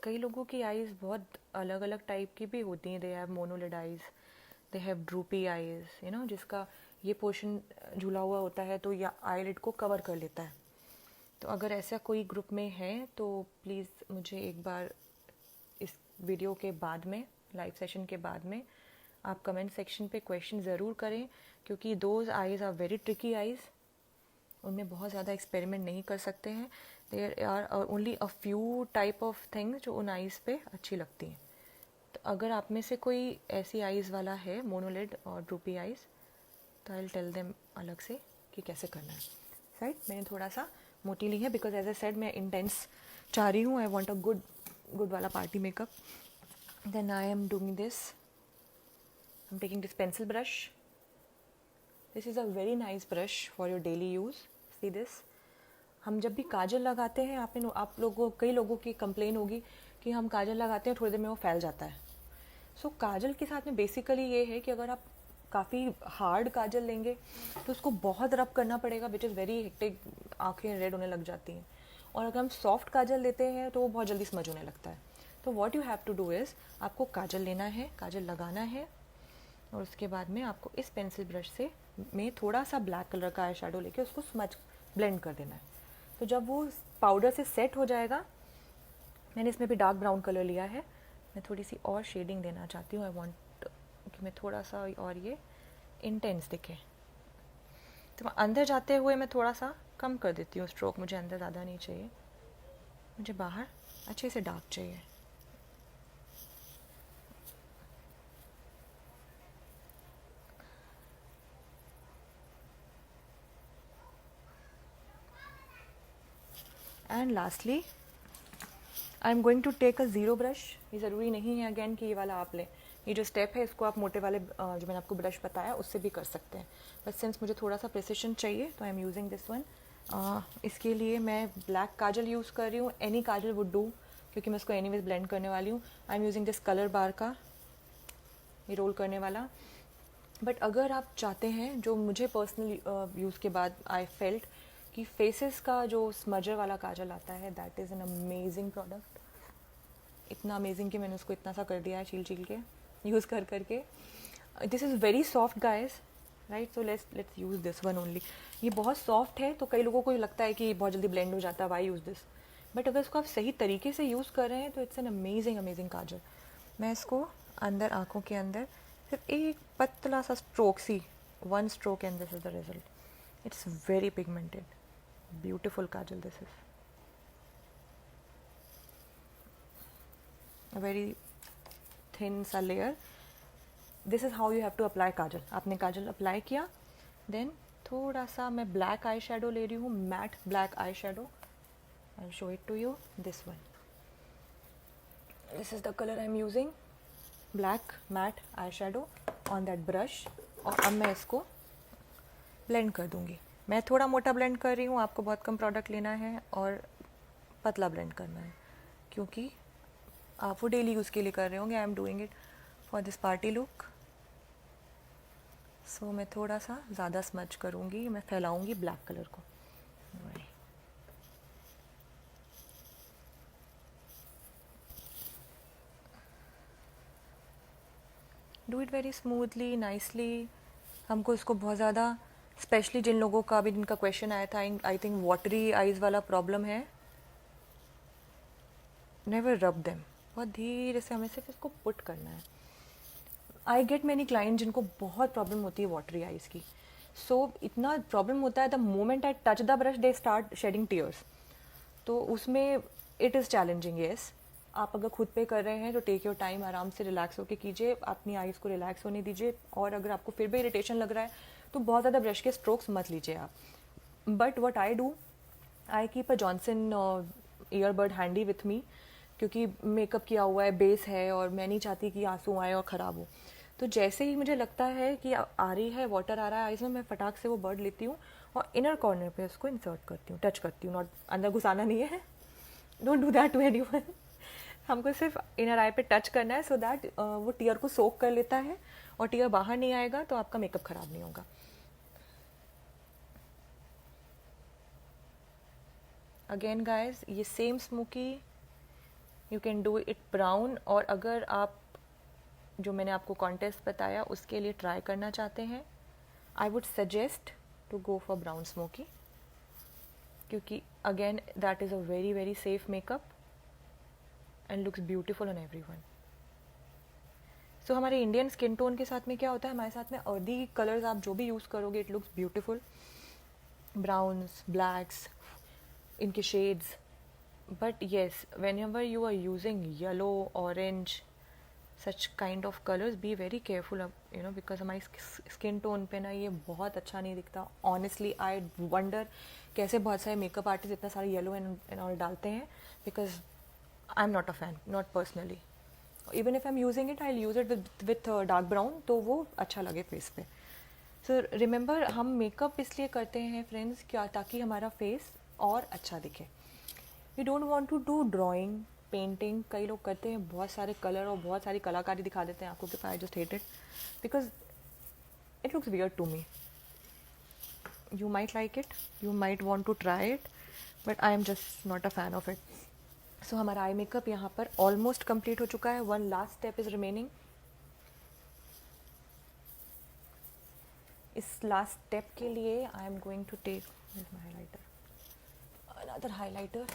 कई लोगों की आइज़ बहुत अलग अलग टाइप की भी होती हैं. They have monolid eyes, they have droopy eyes, you know, जिसका ये पोर्शन झूला हुआ होता है तो या आईलिड को कवर कर लेता है. तो अगर ऐसा कोई ग्रुप में है तो प्लीज़ मुझे एक बार इस वीडियो के बाद में, लाइव सेशन के बाद में, आप कमेंट सेक्शन पे क्वेश्चन ज़रूर करें क्योंकि those eyes are very tricky eyes. उनमें बहुत ज़्यादा एक्सपेरिमेंट नहीं कर सकते हैं. There are only a few type of things जो उन आइज़ पे अच्छी लगती हैं. तो अगर आप में से कोई ऐसी आइज़ वाला है, मोनोलिड और ड्रूपी आइज़, तो आई विल टेल देम अलग से कि कैसे करना है. राइट, मैंने थोड़ा सा मोटी ली है बिकॉज एज ए सेड मैं इंटेंस चाह रही हूँ. आई वॉन्ट अ गुड वाला party makeup. Then I am doing this, I am taking this pencil brush. This is a very nice brush for your daily use. See this. हम जब भी काजल लगाते हैं, आप लोगों, कई लोगों की कंप्लेन होगी कि हम काजल लगाते हैं थोड़ी देर में वो फैल जाता है. सो काजल के साथ में बेसिकली ये है कि अगर आप काफ़ी हार्ड काजल लेंगे तो उसको बहुत रब करना पड़ेगा, विच इज़ वेरी हेक्टिक. आँखें रेड होने लग जाती हैं. और अगर हम सॉफ्ट काजल लेते हैं तो वो बहुत जल्दी समझ होने लगता है. तो what you have to do is, आपको काजल लेना है, काजल लगाना है और उसके बाद में आपको इस पेंसिल ब्रश से में थोड़ा सा ब्लैक कलर का आई शेडो लेके उसको स्मच ब्लेंड कर देना है. तो जब वो पाउडर से सेट हो जाएगा मैंने इसमें भी डार्क ब्राउन कलर लिया है. मैं थोड़ी सी और शेडिंग देना चाहती हूँ. आई वांट कि मैं थोड़ा सा और ये इंटेंस दिखे. तो मैं अंदर जाते हुए मैं थोड़ा सा कम कर देती हूँ स्ट्रोक. मुझे अंदर ज़्यादा नहीं चाहिए, मुझे बाहर अच्छे से डार्क चाहिए. And lastly I am going to take a zero brush. ये ज़रूरी नहीं है अगेन कि ये वाला आप लें. ये जो स्टेप है इसको आप मोटे वाले जो मैंने आपको ब्रश बताया उससे भी कर सकते हैं. बट सिंस मुझे थोड़ा सा प्रिसिशन चाहिए तो आई एम यूजिंग दिस वन. इसके लिए मैं ब्लैक काजल यूज़ कर रही हूँ. एनी काजल वुड डू, क्योंकि मैं इसको एनीवेज ब्लेंड करने वाली हूँ. I am using this colour bar का, ये रोल करने वाला. बट अगर आप चाहते हैं, जो मुझे पर्सनली यूज़ के बाद आई फेल्ट कि फेसेस का जो स्मजर वाला काजल आता है, that is an amazing product. इतना अमेजिंग कि मैंने उसको इतना सा कर दिया है छील छील के, यूज़ कर करके. This is very soft guys, right. So let's use this one only. ये बहुत सॉफ्ट है तो कई लोगों को लगता है कि बहुत जल्दी ब्लेंड हो जाता है, वाई यूज़ दिस. बट अगर इसको आप सही तरीके से यूज़ कर रहे हैं तो इट्स एन अमेजिंग काजल. मैं इसको अंदर आँखों के अंदर सिर्फ एक पतला सा stroke see, one stroke and this is the result. It's very pigmented, beautiful kajal. This is a very thin सा layer. This is how you have to apply kajal. आपने काजल अप्लाई किया, देन थोड़ा सा मैं ब्लैक आई शेडो ले रही हूँ, matte black eyeshadow. I will show it to you. This one, this is the colour I am using. Black matte eyeshadow on that brush. और अब मैं इसको ब्लेंड कर दूँगी. मैं थोड़ा मोटा ब्लेंड कर रही हूँ, आपको बहुत कम प्रोडक्ट लेना है और पतला ब्लेंड करना है, क्योंकि आप वो डेली यूज़ के लिए कर रहे होंगे. I am doing it for this party look. So मैं थोड़ा सा ज़्यादा स्मच करूँगी, मैं फैलाऊँगी ब्लैक कलर को. Do it very smoothly, nicely. हमको इसको बहुत ज़्यादा, स्पेशली जिन लोगों का भी, जिनका क्वेश्चन आया था, आई थिंक वाटरी आइज़ वाला प्रॉब्लम है, नेवर रब देम. बहुत धीरे से हमें सिर्फ इसको पुट करना है. आई गेट मैनी क्लाइंट जिनको बहुत प्रॉब्लम होती है वाटरी आइज़ की. सो इतना प्रॉब्लम होता है, the moment I touch the brush they start shedding tears. तो उसमें इट इज़ चैलेंजिंग. येस, आप अगर खुद पे कर रहे हैं तो टेक योर टाइम, आराम से रिलैक्स होकर कीजिए, अपनी आइज़ को रिलैक्स होने दीजिए. और अगर आपको फिर भी इरिटेशन लग रहा है तो बहुत ज़्यादा ब्रश के स्ट्रोक्स मत लीजिए आप. But what I do, I keep a Johnson earbud handy with me, क्योंकि मेकअप किया हुआ है, बेस है, और मैं नहीं चाहती कि आंसू आए और ख़राब हो. तो जैसे ही मुझे लगता है कि आ रही है, वाटर आ रहा है आइज़ में, मैं फटाक से वो बर्ड लेती हूँ और इनर कॉर्नर पे उसको इंसर्ट करती हूँ, टच करती हूँ. नॉट अंदर घुसाना नहीं है, don't do that to anyone. हमको सिर्फ इनर आई पे टच करना है, सो दैट वो टीयर को सोक कर लेता है और टीयर बाहर नहीं आएगा, तो आपका मेकअप ख़राब नहीं होगा. अगेन गाइज, ये same smoky, you can do it brown. और अगर आप, जो मैंने आपको कॉन्टेस्ट बताया, उसके लिए ट्राई करना चाहते हैं, I would suggest to go for brown smoky, क्योंकि again that is a very very safe makeup and looks beautiful on everyone. So हमारे इंडियन स्किन टोन के साथ में क्या होता है, हमारे साथ में अर्दी कलर्स आप जो भी यूज़ करोगे, it looks beautiful. Browns, blacks, इनके shades. But yes, whenever you are using yellow, orange, such kind of colors, be very careful of, because हमारी स्किन टोन पे ना ये बहुत अच्छा नहीं दिखता. ऑनेस्टली आई वंडर कैसे बहुत सारे मेकअप आर्टिस्ट इतना सारे येलो एंड ऑल डालते हैं, because I am not a fan, not personally. Even if I am using it, I use it with dark brown, तो वो अच्छा लगे फेस पे. सो रिमेंबर, हम मेकअप इसलिए करते हैं फ्रेंड्स, क्या, ताकि हमारा फेस और अच्छा दिखे. We don't want to do drawing, painting. कई लोग करते हैं बहुत सारे कलर और बहुत सारी कलाकारी दिखा देते हैं आपको, कि I just hate it because it looks weird to me. You might like it, you might want to try it, but I am just not a fan of it. So हमारा आई मेकअप यहाँ पर almost complete हो चुका है. One last step is remaining. इस last step के लिए I am going to take my highlighter, another highlighter.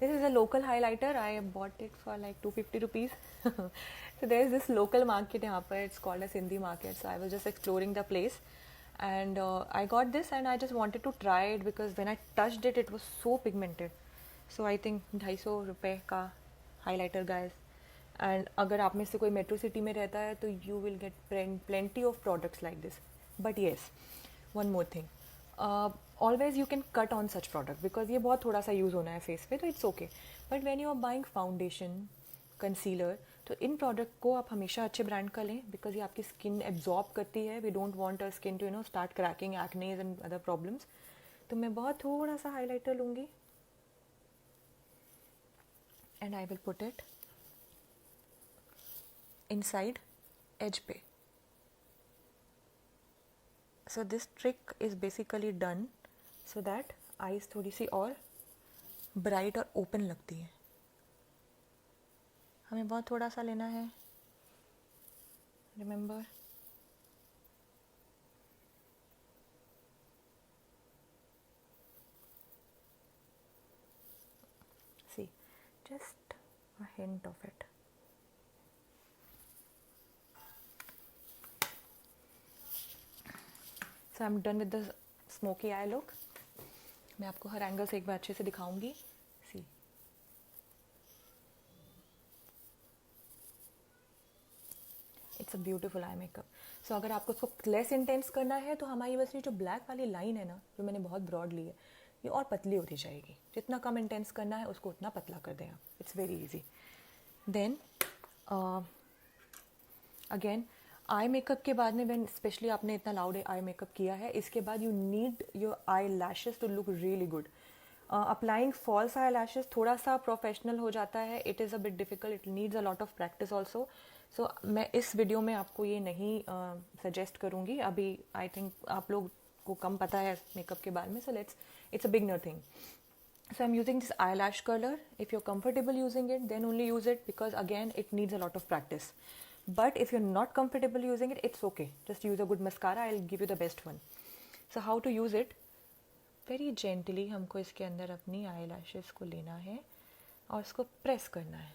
This is a local highlighter. I bought it for like 250 rupees. So there is this local market यहाँ पर. It's called as Sindhi market. So I was just exploring the place, and I got this, and I just wanted to try it because when I touched it, it was so pigmented. So I think 250 रुपए का highlighter, guys. And अगर आप में से कोई metro city में रहता है तो you will get plenty of products like this. But yes, one more thing. Always you can cut on such product because ये बहुत थोड़ा सा यूज़ होना है फेस पे, तो it's okay. But when you are buying foundation, concealer, तो इन प्रोडक्ट को आप हमेशा अच्छे ब्रांड का लें बिकॉज ये आपकी स्किन एब्जॉर्ब करती है. We don't want our skin to start cracking, acnes and other problems. तो मैं बहुत थोड़ा सा हाईलाइटर लूँगी and I will put it inside edge पे. So this trick is basically done so that eyes थोड़ी सी और ब्राइट और ओपन लगती है. हमें बहुत थोड़ा सा लेना है. Remember, see, just a hint of it. So I'm done with the smoky eye look. मैं आपको हर एंगल से एक बार अच्छे से दिखाऊंगी. See, it's a beautiful eye makeup. So अगर आपको उसको लेस इंटेंस करना है तो हमारी बस ये जो ब्लैक वाली लाइन है ना, जो मैंने बहुत ब्रॉड ली है, ये और पतली होती जाएगी. जितना कम इंटेंस करना है उसको उतना पतला कर दें आप. It's very easy. Then again I makeup के बाद में, व्हेन स्पेशली आपने इतना लाउड आई मेकअप किया है, इसके बाद you need your eye lashes to look really good. Applying false eye lashes थोड़ा सा प्रोफेशनल हो जाता है. It is a bit difficult. It needs a lot of practice also. So मैं इस वीडियो में आपको ये नहीं सजेस्ट करूँगी. अभी आई थिंक आप लोग को कम पता है मेकअप के बारे में. So it's a beginner thing. So I'm using this eyelash curler. If you're comfortable using it, then only use it because again it needs a lot of practice. But if you're not comfortable using it, it's okay. Just use a good mascara. I'll give you the best one. So how to use it? Very gently हमको इसके अंदर अपनी eyelashes को लेना है और इसको press करना है.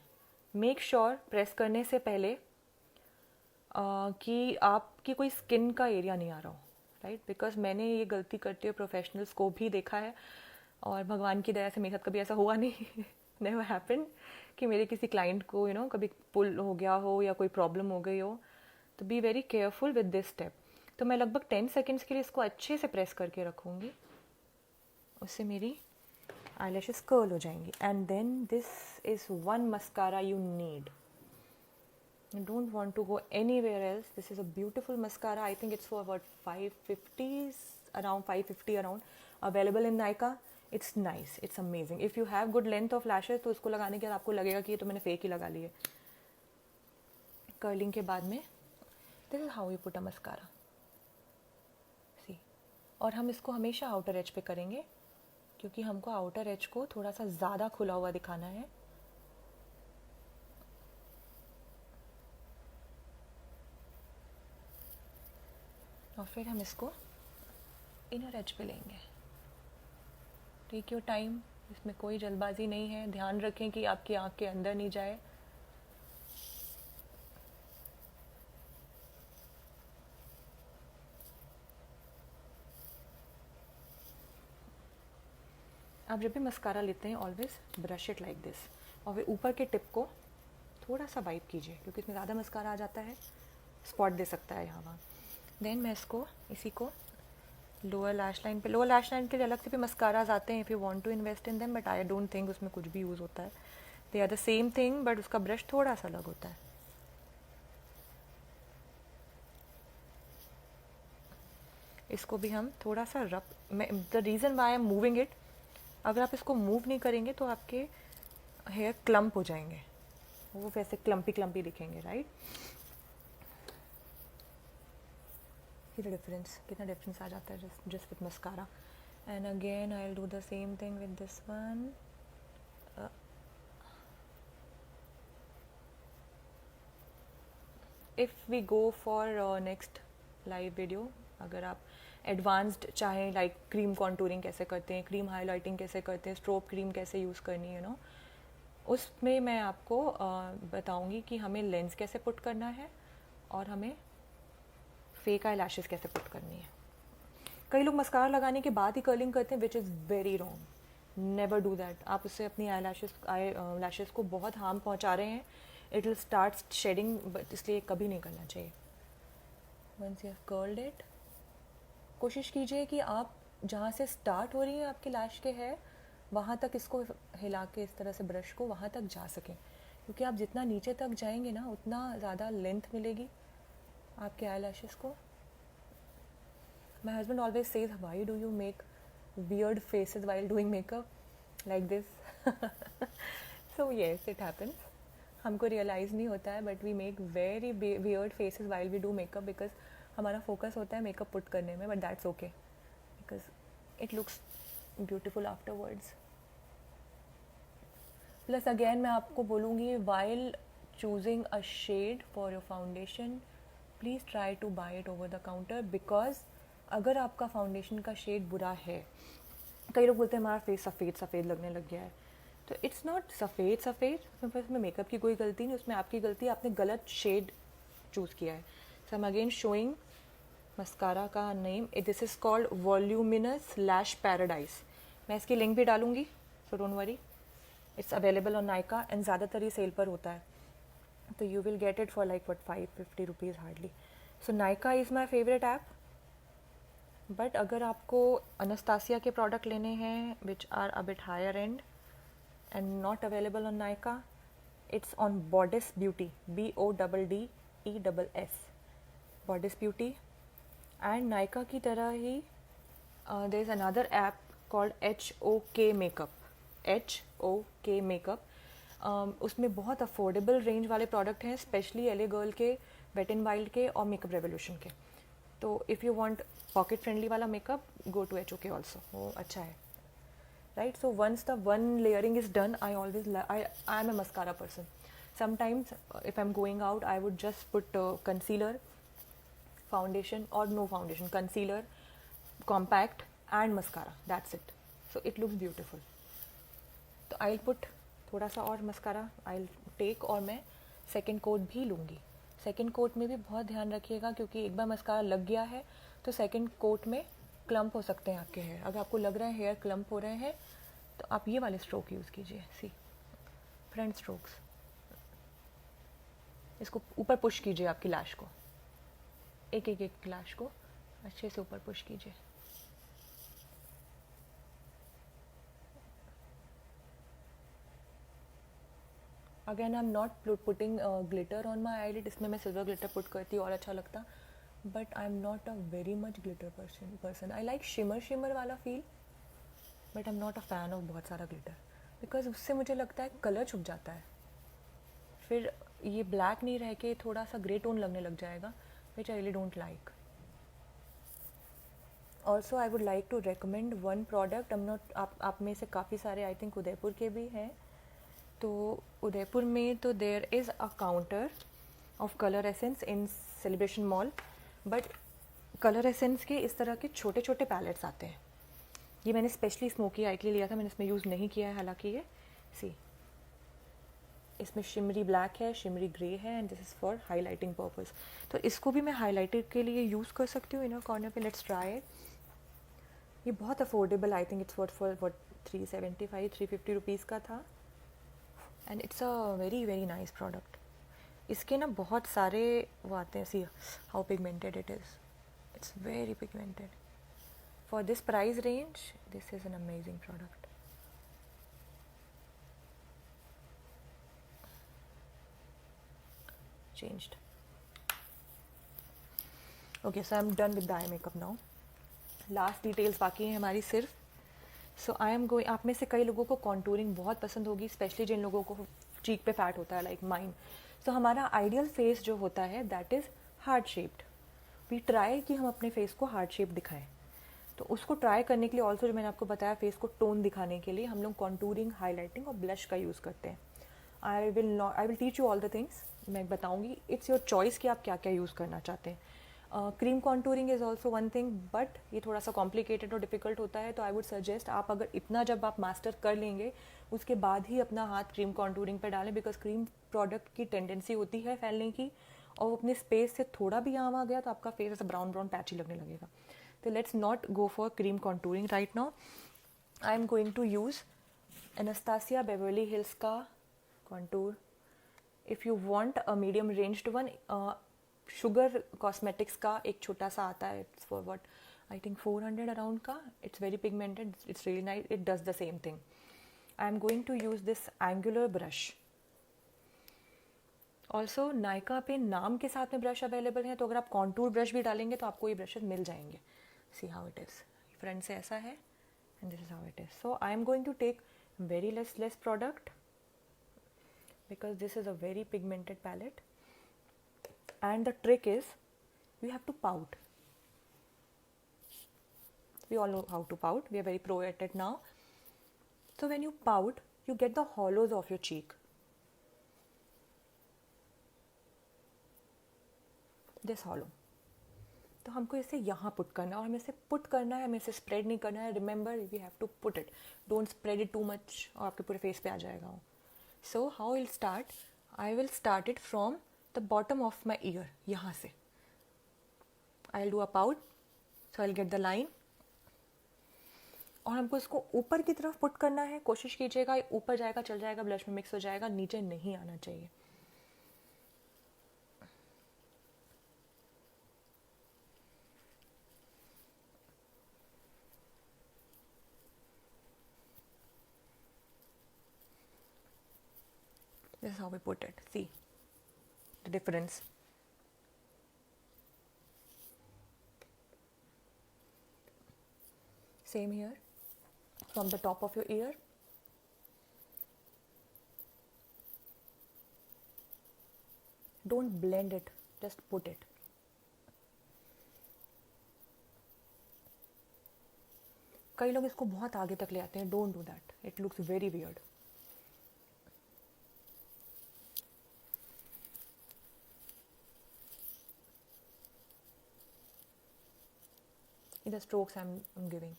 Make sure प्रेस करने से पहले कि आपकी कोई स्किन का एरिया नहीं आ रहा हो, राइट? बिकॉज मैंने ये गलती करते हुए प्रोफेशनल्स को भी देखा है और भगवान की दया से मेरे साथ कभी ऐसा हुआ नहीं. नेवर हैपेंड कि मेरे किसी क्लाइंट को कभी पुल हो गया हो या कोई प्रॉब्लम हो गई हो. तो be very careful with this step. तो मैं लगभग 10 सेकेंड्स के लिए इसको अच्छे से प्रेस करके रखूँगी. उससे मेरी आईलैशेस कर्ल हो जाएंगी. And then this is one mascara you need. You don't want to go anywhere else. This is a beautiful mascara. I think it's for about 550s, around 550 around. Available in Nykaa. It's nice. It's amazing. If you have good length of lashes, तो इसको लगाने के बाद आपको लगेगा कि ये तो मैंने फेक ही लगा ली है. कर्लिंग के बाद में this is how you put a mascara. See. और हम इसको हमेशा आउटर एज पे करेंगे क्योंकि हमको आउटर एज को थोड़ा सा ज़्यादा खुला हुआ दिखाना है. और फिर हम इसको इनर एज पे लेंगे. Take your time. इसमें कोई जल्दबाजी नहीं है. ध्यान रखें कि आपकी आँख के अंदर नहीं जाए. आप जब भी मस्कारा लेते हैं always brush it like this और फिर ऊपर के टिप को थोड़ा सा वाइप कीजिए क्योंकि इसमें ज़्यादा मस्कारा आ जाता है, स्पॉट दे सकता है यहाँ वहाँ. देन मैं इसको इसी को लोअर लैश लाइन पे, लोअर लैश लाइन के लिए अलग से भी मस्काराज आते हैं if you want to invest in them, but I don't think उसमें कुछ भी यूज़ होता है. They are the same thing but उसका ब्रश थोड़ा सा अलग होता है. इसको भी हम थोड़ा सा rough, the reason why I am moving it, अगर आप इसको मूव नहीं करेंगे तो आपके हेयर क्लम्प हो जाएंगे, वो वैसे क्लम्पी दिखेंगे, राइट? See the difference, कितना डिफरेंस आ जाता है just with mascara. And again I'll do the same thing with this one. If we go for next live video, अगर आप एडवांस्ड चाहे लाइक क्रीम कॉन्टूरिंग कैसे करते हैं, क्रीम हाईलाइटिंग कैसे करते हैं, स्ट्रोब क्रीम कैसे यूज़ करनी है, उसमें मैं आपको बताऊंगी कि हमें लेंस कैसे पुट करना है और हमें फेक आई लैशेज़ कैसे पुट करनी है. कई लोग मस्कारा लगाने के बाद ही कर्लिंग करते हैं, which is very wrong. Never do that. आप उससे अपनी आई लैशेज़ को बहुत हार्म पहुंचा रहे हैं. It will start shedding, but इसलिए कभी नहीं करना चाहिए. Once you have curled it, कोशिश कीजिए कि आप जहाँ से स्टार्ट हो रही है आपके लैश के हेयर, वहाँ तक इसको हिला के इस तरह से ब्रश को वहाँ तक जा सकें, क्योंकि आप जितना नीचे तक जाएंगे ना उतना ज़्यादा लेंथ मिलेगी आपके आई लैशेज़ को. My husband always says, why do you make weird faces while doing makeup like this. So yes, it happens. हमको रियलाइज़ नहीं होता है, but we make very weird faces while we do makeup, because हमारा focus होता है makeup put करने में. But that's okay, because it looks beautiful afterwards. Plus again मैं आपको बोलूँगी, while choosing a shade for your foundation, please try to bye it over the counter. Because अगर आपका फाउंडेशन का शेड बुरा है, कई लोग बोलते हैं हमारा फेस सफ़ेद सफ़ेद लगने लग गया है, तो इट्स नॉट सफ़ेद सफ़ेद. उसमें मेकअप की कोई गलती नहीं, उसमें आपकी गलती, आपने गलत शेड चूज़ किया है. So I am again showing mascara का name. This is called voluminous lash paradise. मैं इसकी लिंक भी डालूंगी, so don't worry. It's available on Nykaa and ज़्यादातर ये सेल पर होता है, तो you will get it for like what 550 rupees hardly. So Nykaa is my favourite app. But अगर आपको अनस्तासिया के प्रोडक्ट लेने हैं which are a bit higher and and not available on Nykaa, it's on Boddess beauty, BODDEESS, Boddess beauty. And Nykaa की तरह ही there is another app called HOK makeup. HOK makeup. उसमें बहुत अफोर्डेबल रेंज वाले product हैं, specially LA Girl के, wet and wild के और मेकअप रेवोल्यूशन के. तो if you want pocket friendly वाला makeup, go to HOK also, वो अच्छा है, right. So once the one layering is done, I am a mascara person. Sometimes if I am going out, I would just put concealer, foundation or no foundation, concealer, compact and mascara, that's it. So it looks beautiful. तो I'll put थोड़ा सा और mascara I'll take, और मैं second coat भी लूँगी. Second coat में भी बहुत ध्यान रखिएगा, क्योंकि एक बार मस्कारा लग गया है तो सेकेंड कोट में क्लम्प हो सकते हैं आपके हेयर. अगर आपको लग रहा है हेयर क्लम्प हो रहे हैं, तो आप ये वाले स्ट्रोक यूज़ कीजिए. सी, फ्रंट स्ट्रोक्स. इसको ऊपर पुश कीजिए आपकी लैश को, एक एक एक लैश को अच्छे से ऊपर पुश कीजिए. Again I am not putting glitter on my eyelid. इसमें मैं सिल्वर ग्लिटर पुट करती और अच्छा लगता, but I am not a very much glitter person. I like shimmer वाला feel, but I am not a fan of बहुत सारा glitter, because उससे मुझे लगता है कलर छुप जाता है, फिर ये ब्लैक नहीं रह के थोड़ा सा ग्रे टोन लगने लग जाएगा, which I really don't like. Also, I would like to recommend one product. I'm not, आप में से काफ़ी सारे I think उदयपुर के भी हैं, तो उदयपुर में तो there is a counter of color essence in Celebration Mall, but color essence के इस तरह के छोटे छोटे पैलेट्स आते हैं. ये मैंने स्पेशली स्मोकी आई के लिए लिया था, मैंने इसमें यूज़ नहीं किया है हालांकि. ये सी, इसमें शिमरी ब्लैक है, शिमरी ग्रे है, and this is for highlighting purpose. तो इसको भी मैं हाईलाइटर के लिए यूज़ कर सकती हूँ इनर कॉर्नर पे. Let's try it. ये बहुत affordable, I think it's for 375-350 rupees का था, and it's a very very nice product. इसके ना बहुत सारे वो आते हैं. See how pigmented it is, it's very pigmented. For this price range, this is an amazing product. Changed. Okay, so I'm done with the eye makeup now. Last details बाकी हैं हमारी सिर्फ. So I am going, आप में से कई लोगों को कॉन्टूरिंग बहुत पसंद होगी, स्पेशली जिन लोगों को चीक पे फैट होता है लाइक माइन. तो हमारा आइडियल फेस जो होता है that is heart shaped. We try कि हम अपने फेस को हार्ट शेप दिखाएं. तो उसको ट्राई करने के लिए ऑल्सो, जो मैंने आपको बताया, फेस को टोन दिखाने के लिए हम लोग कॉन्टूरिंग, हाईलाइटिंग और ब्लश का यूज़ करते हैं. I will teach you all the things. मैं बताऊंगी, इट्स योर चॉइस कि आप क्या क्या यूज़ करना चाहते हैं. Cream contouring is also one thing, but ये थोड़ा सा कॉम्प्लिकेटेड और डिफिकल्ट होता है, तो आई वुड सजेस्ट आप अगर इतना जब आप मास्टर कर लेंगे उसके बाद ही अपना हाथ क्रीम कॉन्टूरिंग पे डालें, बिकॉज क्रीम प्रोडक्ट की टेंडेंसी होती है फैलने की, और वो अपने स्पेस से थोड़ा भी यहाँ आ गया तो आपका फेस ऐसा ब्राउन ब्राउन पैची लगने लगेगा. तो let's not go for cream contouring right now. I am going to use Anastasia Beverly Hills का contour. If you want a medium ranged one, Sugar cosmetics का एक छोटा सा आता है, it's for what I think 400 around का. It's very pigmented, it's really nice, it does the same thing. I am going to use this angular brush. Also Nykaa पे नाम के साथ में ब्रश अवेलेबल है, तो अगर आप कॉन्टूर ब्रश भी डालेंगे तो आपको ये ब्रशेज मिल जाएंगे. See how it is, front से ऐसा है and this is how it is. So I am going to take very less product because this is a very pigmented palette, and the trick is you have to pout. We all know how to pout, we are very pro at it now. So when you pout you get the hollows of your cheek, this hollow. तो हमको इसे यहाँ put करना है, और हमें इसे put करना है, हमें इसे स्प्रेड नहीं करना है. Remember we have to put it, don't spread it too much और आपके पूरे फेस पे आ जाएगा वो. So how will start, I will start it from the bottom of my ear, यहाँ से I will do a pout. So I will get the line, और हमको इसको ऊपर की तरफ पुट करना है. कोशिश कीजिएगा ऊपर जाएगा, चल जाएगा, ब्लश में मिक्स हो जाएगा, नीचे नहीं आना चाहिए. This is how we put it. See the difference. Same here, from the top of your ear. Don't blend it, just put it. कई लोग इसको बहुत आगे तक ले आते हैं. Don't do that. It looks very weird. The strokes I'm giving.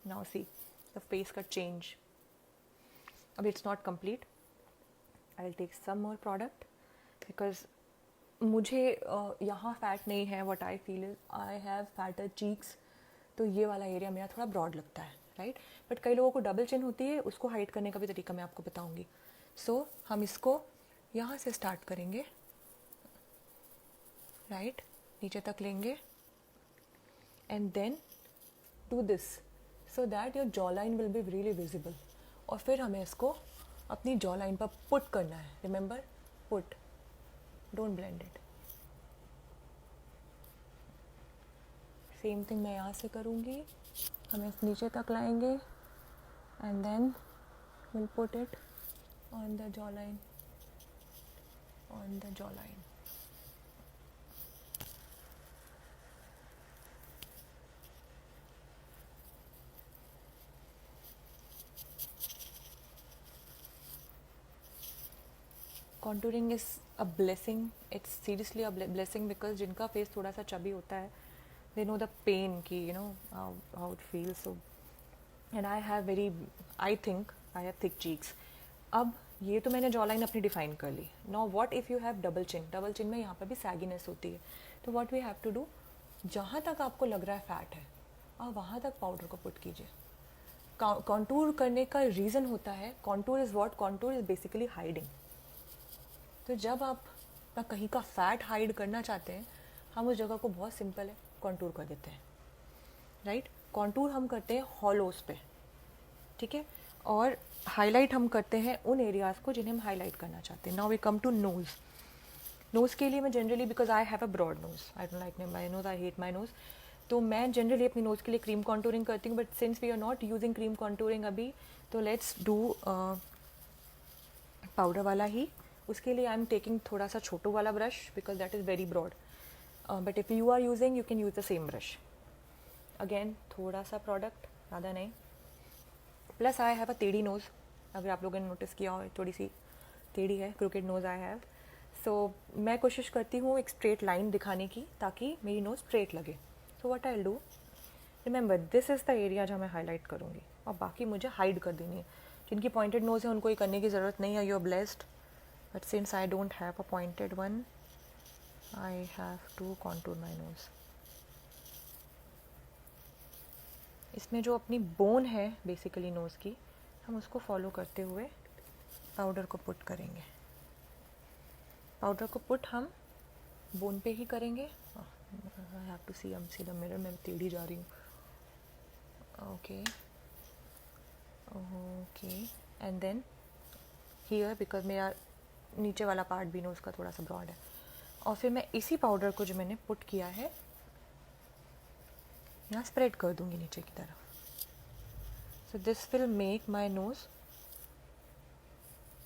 Now see the face cut change. But it's not complete. I'll take some more product because मुझे यहाँ फैट नहीं है. what I feel is I have fatter cheeks, तो ये वाला area मेरा थोड़ा broad लगता है, राइट. बट कई लोगों को डबल चिन होती है, उसको हाइड करने का भी तरीका मैं आपको बताऊंगी. सो हम इसको यहाँ से स्टार्ट करेंगे, राइट, नीचे तक लेंगे, and then do this so that your jawline will be really visible. और फिर हमें इसको अपनी जॉ लाइन पर पुट करना है. Remember, put, don't blend it. Same thing मैं यहाँ से करूँगी. हम इस नीचे तक लाएंगे and then will put it on the jawline, on the jawline. Contouring is a blessing. It's seriously a blessing because जिनका फेस थोड़ा सा चबी होता है, they know the pain कि you know how it feels. So and I have very, I think I have thick cheeks. अब ये तो मैंने जॉ लाइन अपनी डिफाइन कर ली. Now what if you have double chin. Double chin में यहाँ पर भी सैगीनेस होती है. तो what we have to do, जहाँ तक आपको लग रहा है फैट है, आप वहाँ तक पाउडर को पुट कीजिए. कॉन्टूर करने का रीज़न होता है, contour is what, contour is basically hiding. तो जब आप कहीं का फैट हाइड करना चाहते हैं, हम उस जगह को बहुत सिंपल है कॉन्टूर कर देते हैं, राइट. कॉन्टूर हम करते हैं हॉलोज पे, ठीक है, और हाईलाइट हम करते हैं उन एरियाज़ को जिन्हें हम हाईलाइट करना चाहते हैं. Now we come to nose. Nose के लिए मैं generally, because I have a broad nose, I don't like my nose, I hate my nose, तो मैं जनरली अपनी नोज़ के लिए क्रीम कॉन्टूरिंग करती हूँ. But since we are not using cream contouring अभी, तो लेट्स डू पाउडर वाला ही. उसके लिए आई एम टेकिंग थोड़ा सा छोटू वाला brush because that is very broad. But if you are using, you can use the same brush. Again थोड़ा सा प्रोडक्ट, ज़्यादा नहीं. प्लस आई हैव अ टेढ़ी नोज़, अगर आप लोगों ने नोटिस किया हो थोड़ी सी टेढ़ी है, क्रूकेड नोज़ आई हैव। सो मैं कोशिश करती हूँ एक स्ट्रेट लाइन दिखाने की ताकि मेरी नोज़ स्ट्रेट लगे। So what I do, remember this is the area जहाँ मैं हाईलाइट करूँगी और बाकी मुझे हाइड कर देनी है। जिनकी पॉइंटेड नोज़ है उनको ये करने की ज़रूरत नहीं है, you are blessed, but since I don't have a pointed one I have to contour my nose. इसमें जो अपनी बोन है बेसिकली नोज़ की, हम उसको फॉलो करते हुए पाउडर को पुट करेंगे। पाउडर को पुट हम बोन पे ही करेंगे। I have to see the mirror, मैं टेढ़ी जा रही हूँ। Okay okay, and then here, because मेरा नीचे वाला पार्ट भी नोज़ का थोड़ा सा ब्रॉड है, और फिर मैं इसी पाउडर को जो मैंने पुट किया है यहाँ स्प्रेड कर दूँगी नीचे की तरफ। So this will make my nose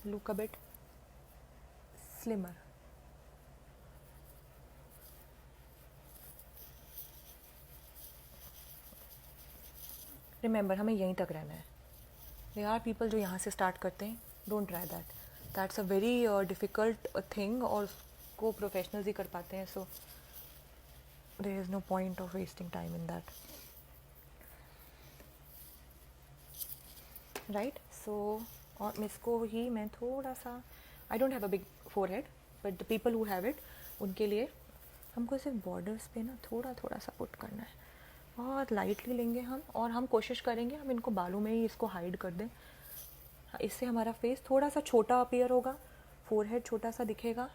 look a bit slimmer. Remember हमें यहीं तक रहना है। दे आर पीपल जो यहाँ से स्टार्ट करते हैं, don't try that, that's a very difficult thing, और उसको प्रोफेशनल्स ही कर पाते हैं। So there is no point of wasting time in that, right. So और इसको ही मैं थोड़ा सा, I don't have a big forehead, but the people who have it, उनके लिए हमको सिर्फ बॉर्डर्स पे ना थोड़ा थोड़ा सा पुट करना है, बहुत लाइटली लेंगे हम, और हम कोशिश करेंगे हम इनको बालों में ही इसको हाइड कर दें। इससे हमारा फेस थोड़ा सा छोटा अपीयर होगा, फोरहेड छोटा सा दिखेगा।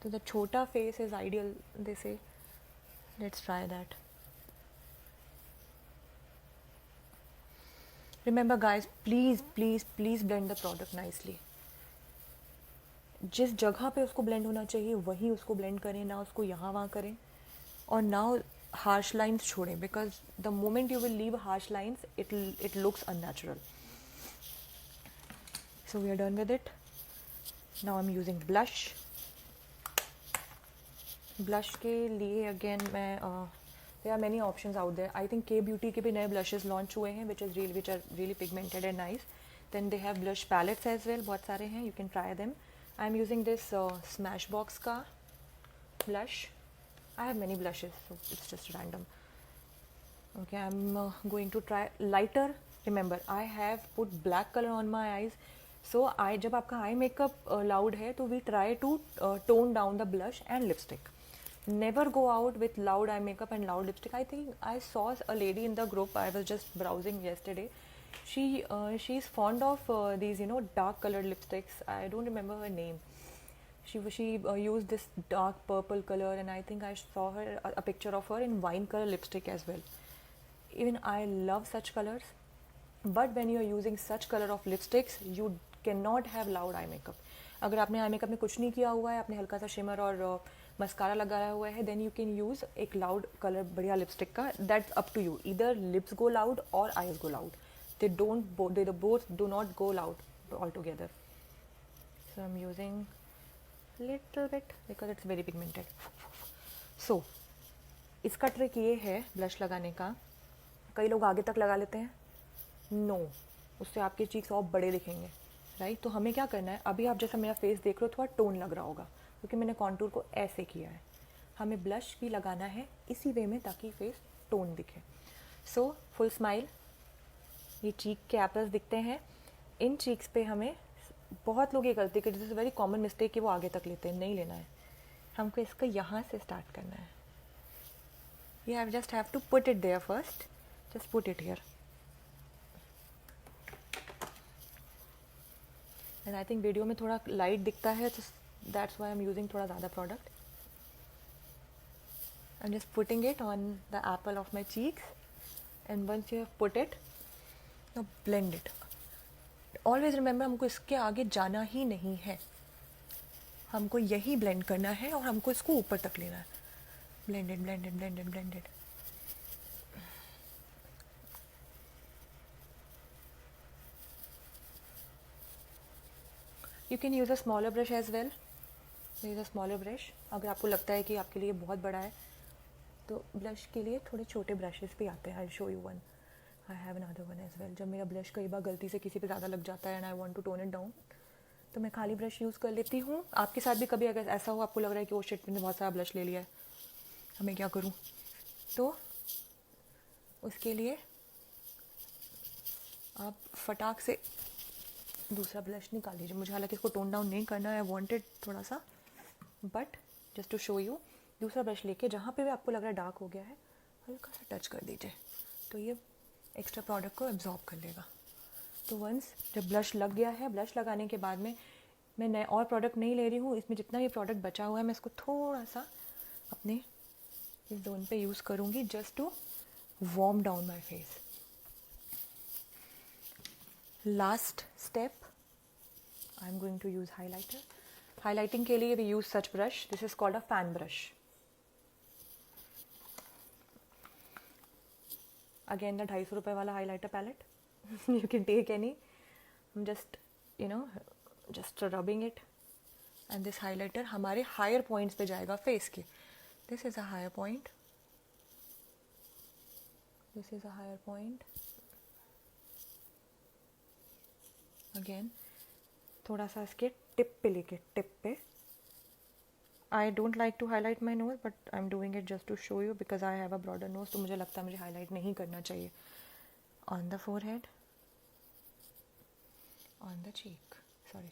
तो द छोटा फेस इज़ आइडियल, दे से let's try that. Remember guys, please please please blend the product nicely. जिस जगह पे उसको ब्लेंड होना चाहिए वहीं उसको ब्लेंड करें, ना उसको यहाँ वहाँ करें, और ना हार्श लाइन्स छोड़ें, because the moment you will leave harsh lines it looks unnatural. So we are done with it. Now I am using blush. Blush के लिए अगेन मैं there are many options out there. I think Kay Beauty के भी नए blushes launch हुए हैं which are really pigmented and nice. Then they have blush palettes as well, बहुत सारे हैं, you can try them. I am using this Smashbox का blush. I have many blushes, so it's just random. Okay, I'm going to try lighter. Remember, I have put black color on my eyes. So जब आपका eye makeup loud है तो we try to tone down the blush and lipstick. Never go out with loud eye makeup and loud lipstick. I think I saw a lady in the group. I was just browsing yesterday. She's fond of these dark colored lipsticks. I don't remember her name. She used this dark purple color, and I think I saw her a picture of her in wine color lipstick as well. Even I love such colors, but when you are using such color of lipsticks, you cannot have loud eye makeup. अगर आपने eye makeup में कुछ नहीं किया हुआ है, आपने हल्का सा शिमर और मस्कारा लगाया हुआ है, then you can use एक loud color बढ़िया लिपस्टिक का. That's up to you. Either lips go loud or eyes go loud. They both do not go loud altogether. So I'm using little bit because it's very pigmented. So इसका trick ये है blush लगाने का, कई लोग आगे तक लगा लेते हैं, नो, उससे आपके चीक्स और बड़े दिखेंगे, राइट। तो हमें क्या करना है, अभी आप जैसा मेरा फेस देख रहे हो थोड़ा टोन लग रहा होगा क्योंकि मैंने कॉन्टूर को ऐसे किया है, हमें ब्लश भी लगाना है इसी वे में ताकि फेस टोन दिखे। सो फुल स्माइल, ये चीक के एप्पल्स दिखते हैं, इन चीक्स पे हमें, बहुत लोग ये करते हैं कि this is very common mistake कि वो आगे तक लेते हैं, नहीं लेना है, हमको इसको यहाँ से स्टार्ट करना है। You just have to put it there first. Just put it here. And I think video में थोड़ा लाइट दिखता है, so that's why I'm using थोड़ा ज़्यादा product. I'm just putting it on the apple of my cheeks, and once you have put it, now blend it. Always remember, हमको इसके आगे जाना ही नहीं है, हमको यही blend करना है और हमको इसको ऊपर तक लेना है। Blend it, blend it, blend it, blend it. You can use a smaller brush as well. Use a smaller brush. अगर आपको लगता है कि आपके लिए बहुत बड़ा है तो ब्लश के लिए थोड़े छोटे ब्रशेस भी आते हैं। I'll show you one. I have another one as well. जब मेरा ब्रश कई बार गलती से किसी पे ज़्यादा लग जाता है and I want to tone it down, तो मैं खाली ब्रश यूज़ कर लेती हूँ. आपके साथ भी कभी अगर ऐसा हो, आपको लग रहा है कि ओ शिट मैंने बहुत सारा ब्रश ले लिया है, हमें क्या करूँ, तो उसके लिए आप फटाक से दूसरा ब्रश निकाल लीजिए. मुझे हालांकि इसको टोन डाउन नहीं करना है, आई वांटेड थोड़ा सा, but just to show you. दूसरा ब्रश लेके जहाँ पे भी आपको लग रहा है डार्क हो गया है, हल्का सा टच कर दीजिए, तो ये एक्स्ट्रा प्रोडक्ट को एब्जॉर्ब कर लेगा. तो वंस जब ब्लश लग गया है, ब्लश लगाने के बाद में मैं नए और प्रोडक्ट नहीं ले रही हूँ. इसमें जितना भी प्रोडक्ट बचा हुआ है मैं इसको थोड़ा सा अपने इस जोन पे यूज़ करूँगी, just to warm down my face. Last step, I am going to use highlighter. Highlighting के लिए we use such brush. This is called a fan brush. Again the 250 रुपये वाला highlighter palette. You can take any. I'm just, just rubbing it. And this highlighter हमारे higher points पे जाएगा face के. This is a higher point. This is a higher point. Again, थोड़ा सा इसके tip पे लेके, टिप पे. I don't like to highlight my nose, but I'm doing it just to show you because I have a broader nose. तो मुझे लगता है मुझे highlight नहीं करना चाहिए. On the forehead. On the cheek,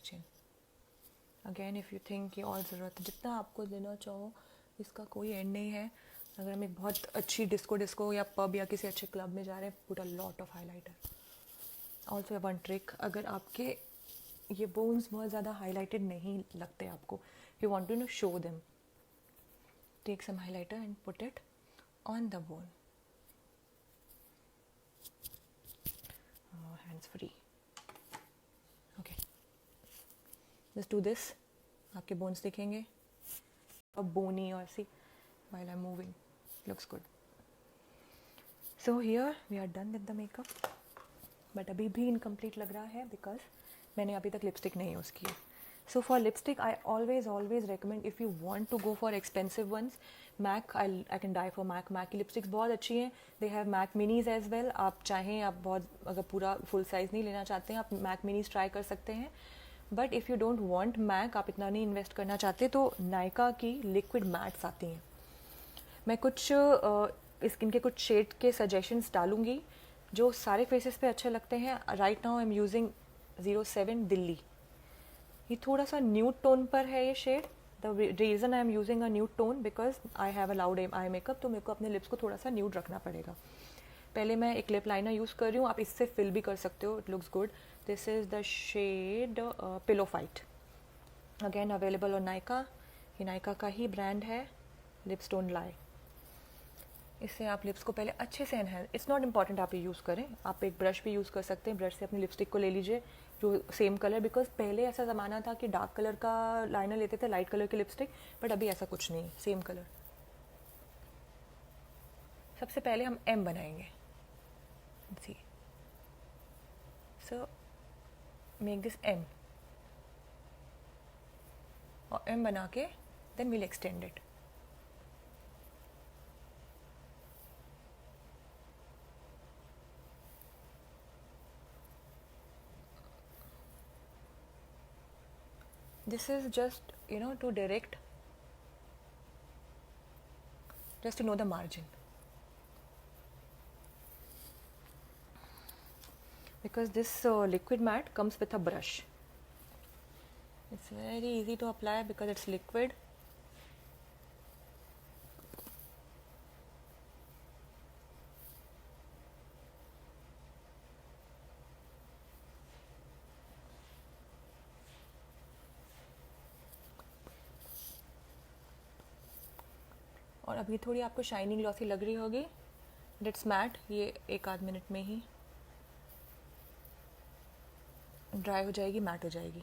chin. Again, if you think कि और ज़रूरत, जितना आपको देना चाहो, इसका कोई एंड नहीं है. अगर हम एक बहुत अच्छी डिस्को या पब या किसी अच्छे क्लब में जा रहे हैं, put a lot of highlighter. Also one trick, अगर आपके ये बोन्स बहुत ज़्यादा हाईलाइटेड नहीं लगते आपको, you want to show them, take some highlighter and put it on the bone. Hands free. Just do this. आपके bones दिखेंगे. अब bony और see while I'm moving. Looks good. So here we are done with the makeup. But अभी भी incomplete लग रहा है because मैंने अभी तक lipstick नहीं use की है. So for lipstick, I always recommend, if you want to go for expensive ones, MAC, I can die for MAC. MAC की lipsticks बहुत अच्छी हैं. They have MAC minis as well. आप चाहें, आप बहुत अगर पूरा full size नहीं लेना चाहते हैं, आप MAC minis try कर सकते हैं. But if you don't want MAC, आप इतना नहीं इन्वेस्ट करना चाहते, तो नायका की लिक्विड मैट्स आती हैं. मैं कुछ इनके कुछ शेड के सजेशंस डालूंगी जो सारे फेसेस पे अच्छे लगते हैं. Right now I am using 07 Delhi. ये थोड़ा सा न्यूड टोन पर है ये shade. The reason I am using a nude tone because I have a loud eye makeup, तो मेरे को अपने लिप्स को थोड़ा सा न्यूड रखना पड़ेगा. पहले मैं एक लिप लाइनर यूज़ कर रही हूँ, आप इससे फिल भी कर सकते हो, it looks good. This is the shade pillow fight. Again available on Nykaa. ये नायका का ही ब्रांड है, लिप्स डोंट लाई. इससे आप लिप्स को पहले अच्छे से एनहेंस, इट्स नॉट इम्पॉर्टेंट आप ये यूज़ करें, आप एक ब्रश भी यूज़ कर सकते हैं. ब्रश से अपनी लिपस्टिक को ले लीजिए जो सेम कलर, बिकॉज पहले ऐसा ज़माना था कि डार्क कलर का लाइनर लेते थे, लाइट कलर की लिपस्टिक, बट अभी ऐसा कुछ नहीं, सेम कलर. सबसे पहले हम एम बनाएंगे. See, so make this M, और एम बना के then we'll extend it. This is just, to direct, just to know the margin. Because this liquid matte comes with a brush. It's very easy to apply because it's liquid. और अभी थोड़ी आपको shining glossy लग रही होगी, it's mat. ये एक आध मिनट में ही ड्राई हो जाएगी, मैट हो जाएगी.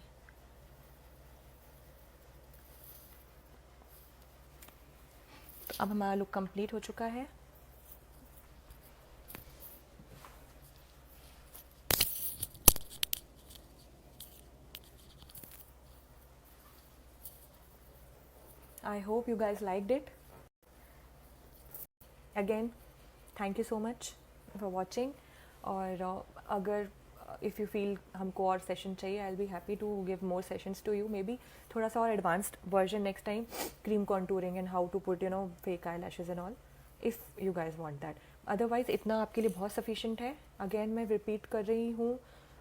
तो अब हमारा लुक कंप्लीट हो चुका है. I hope you guys liked it. Again, thank you so much for watching. और अगर इफ़ यू फील हमको और सेशन चाहिए, I will be happy to give more sessions to you, maybe थोड़ा सा और advanced version next time, cream contouring and how to put you know fake eyelashes and all, if you guys want that. Otherwise इतना आपके लिए बहुत sufficient है. Again मैं repeat कर रही हूँ,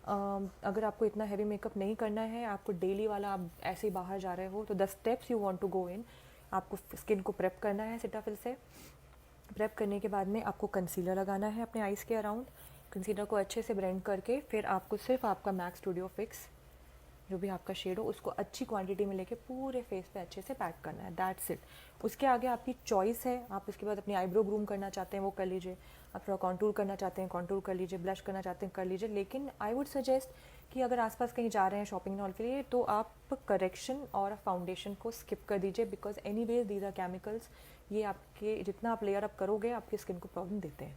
अगर आपको इतना हैवी मेकअप नहीं करना है, आपको डेली वाला आप ऐसे ही बाहर जा रहे हो, तो the steps you want to go in, आपको स्किन को प्रेप करना है सिटाफिल से. प्रेप करने के बाद में आपको कंसीलर लगाना है अपने आइज़ के अराउंड. कंसीलर को अच्छे से ब्लेंड करके फिर आपको सिर्फ आपका मैक स्टूडियो फिक्स जो भी आपका शेड हो उसको अच्छी क्वांटिटी में लेके पूरे फेस पे अच्छे से पैक करना है. That's it. उसके आगे आपकी चॉइस है. आप उसके बाद अपनी आईब्रो ग्रूम करना चाहते हैं वो कर लीजिए, आप थोड़ा कॉन्टूर करना चाहते हैं कॉन्टूर कर लीजिए, ब्लश करना चाहते हैं कर लीजिए. लेकिन आई वुड सजेस्ट कि अगर आसपास कहीं जा रहे हैं शॉपिंग मॉल के लिए तो आप करेक्शन और फाउंडेशन को स्किप कर दीजिए, because anyways these are chemicals. ये आपके जितना आप लेयर अप करोगे आपकी स्किन को प्रॉब्लम देते हैं.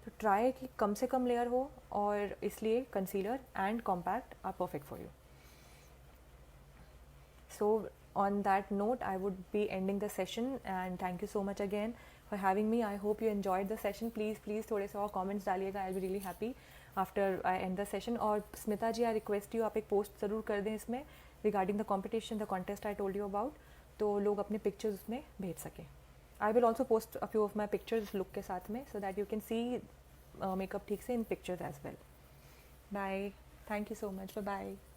तो ट्राई कि कम से कम लेयर हो, और इसलिए concealer and compact are perfect for you. So on that note, I would be ending the session, and thank you so much again for having me. I hope you enjoyed the session. Please थोड़े से और comments डालिएगा. I'll be really happy after I end the session. और स्मिता जी, I request you आप एक post ज़रूर कर दें इसमें regarding the competition, the contest I told you about, तो लोग अपने pictures उसमें भेज सकें. I will also post a few of my pictures look के साथ में, so that you can see makeup ठीक से in pictures as well. Bye. Thank you so much. Bye bye.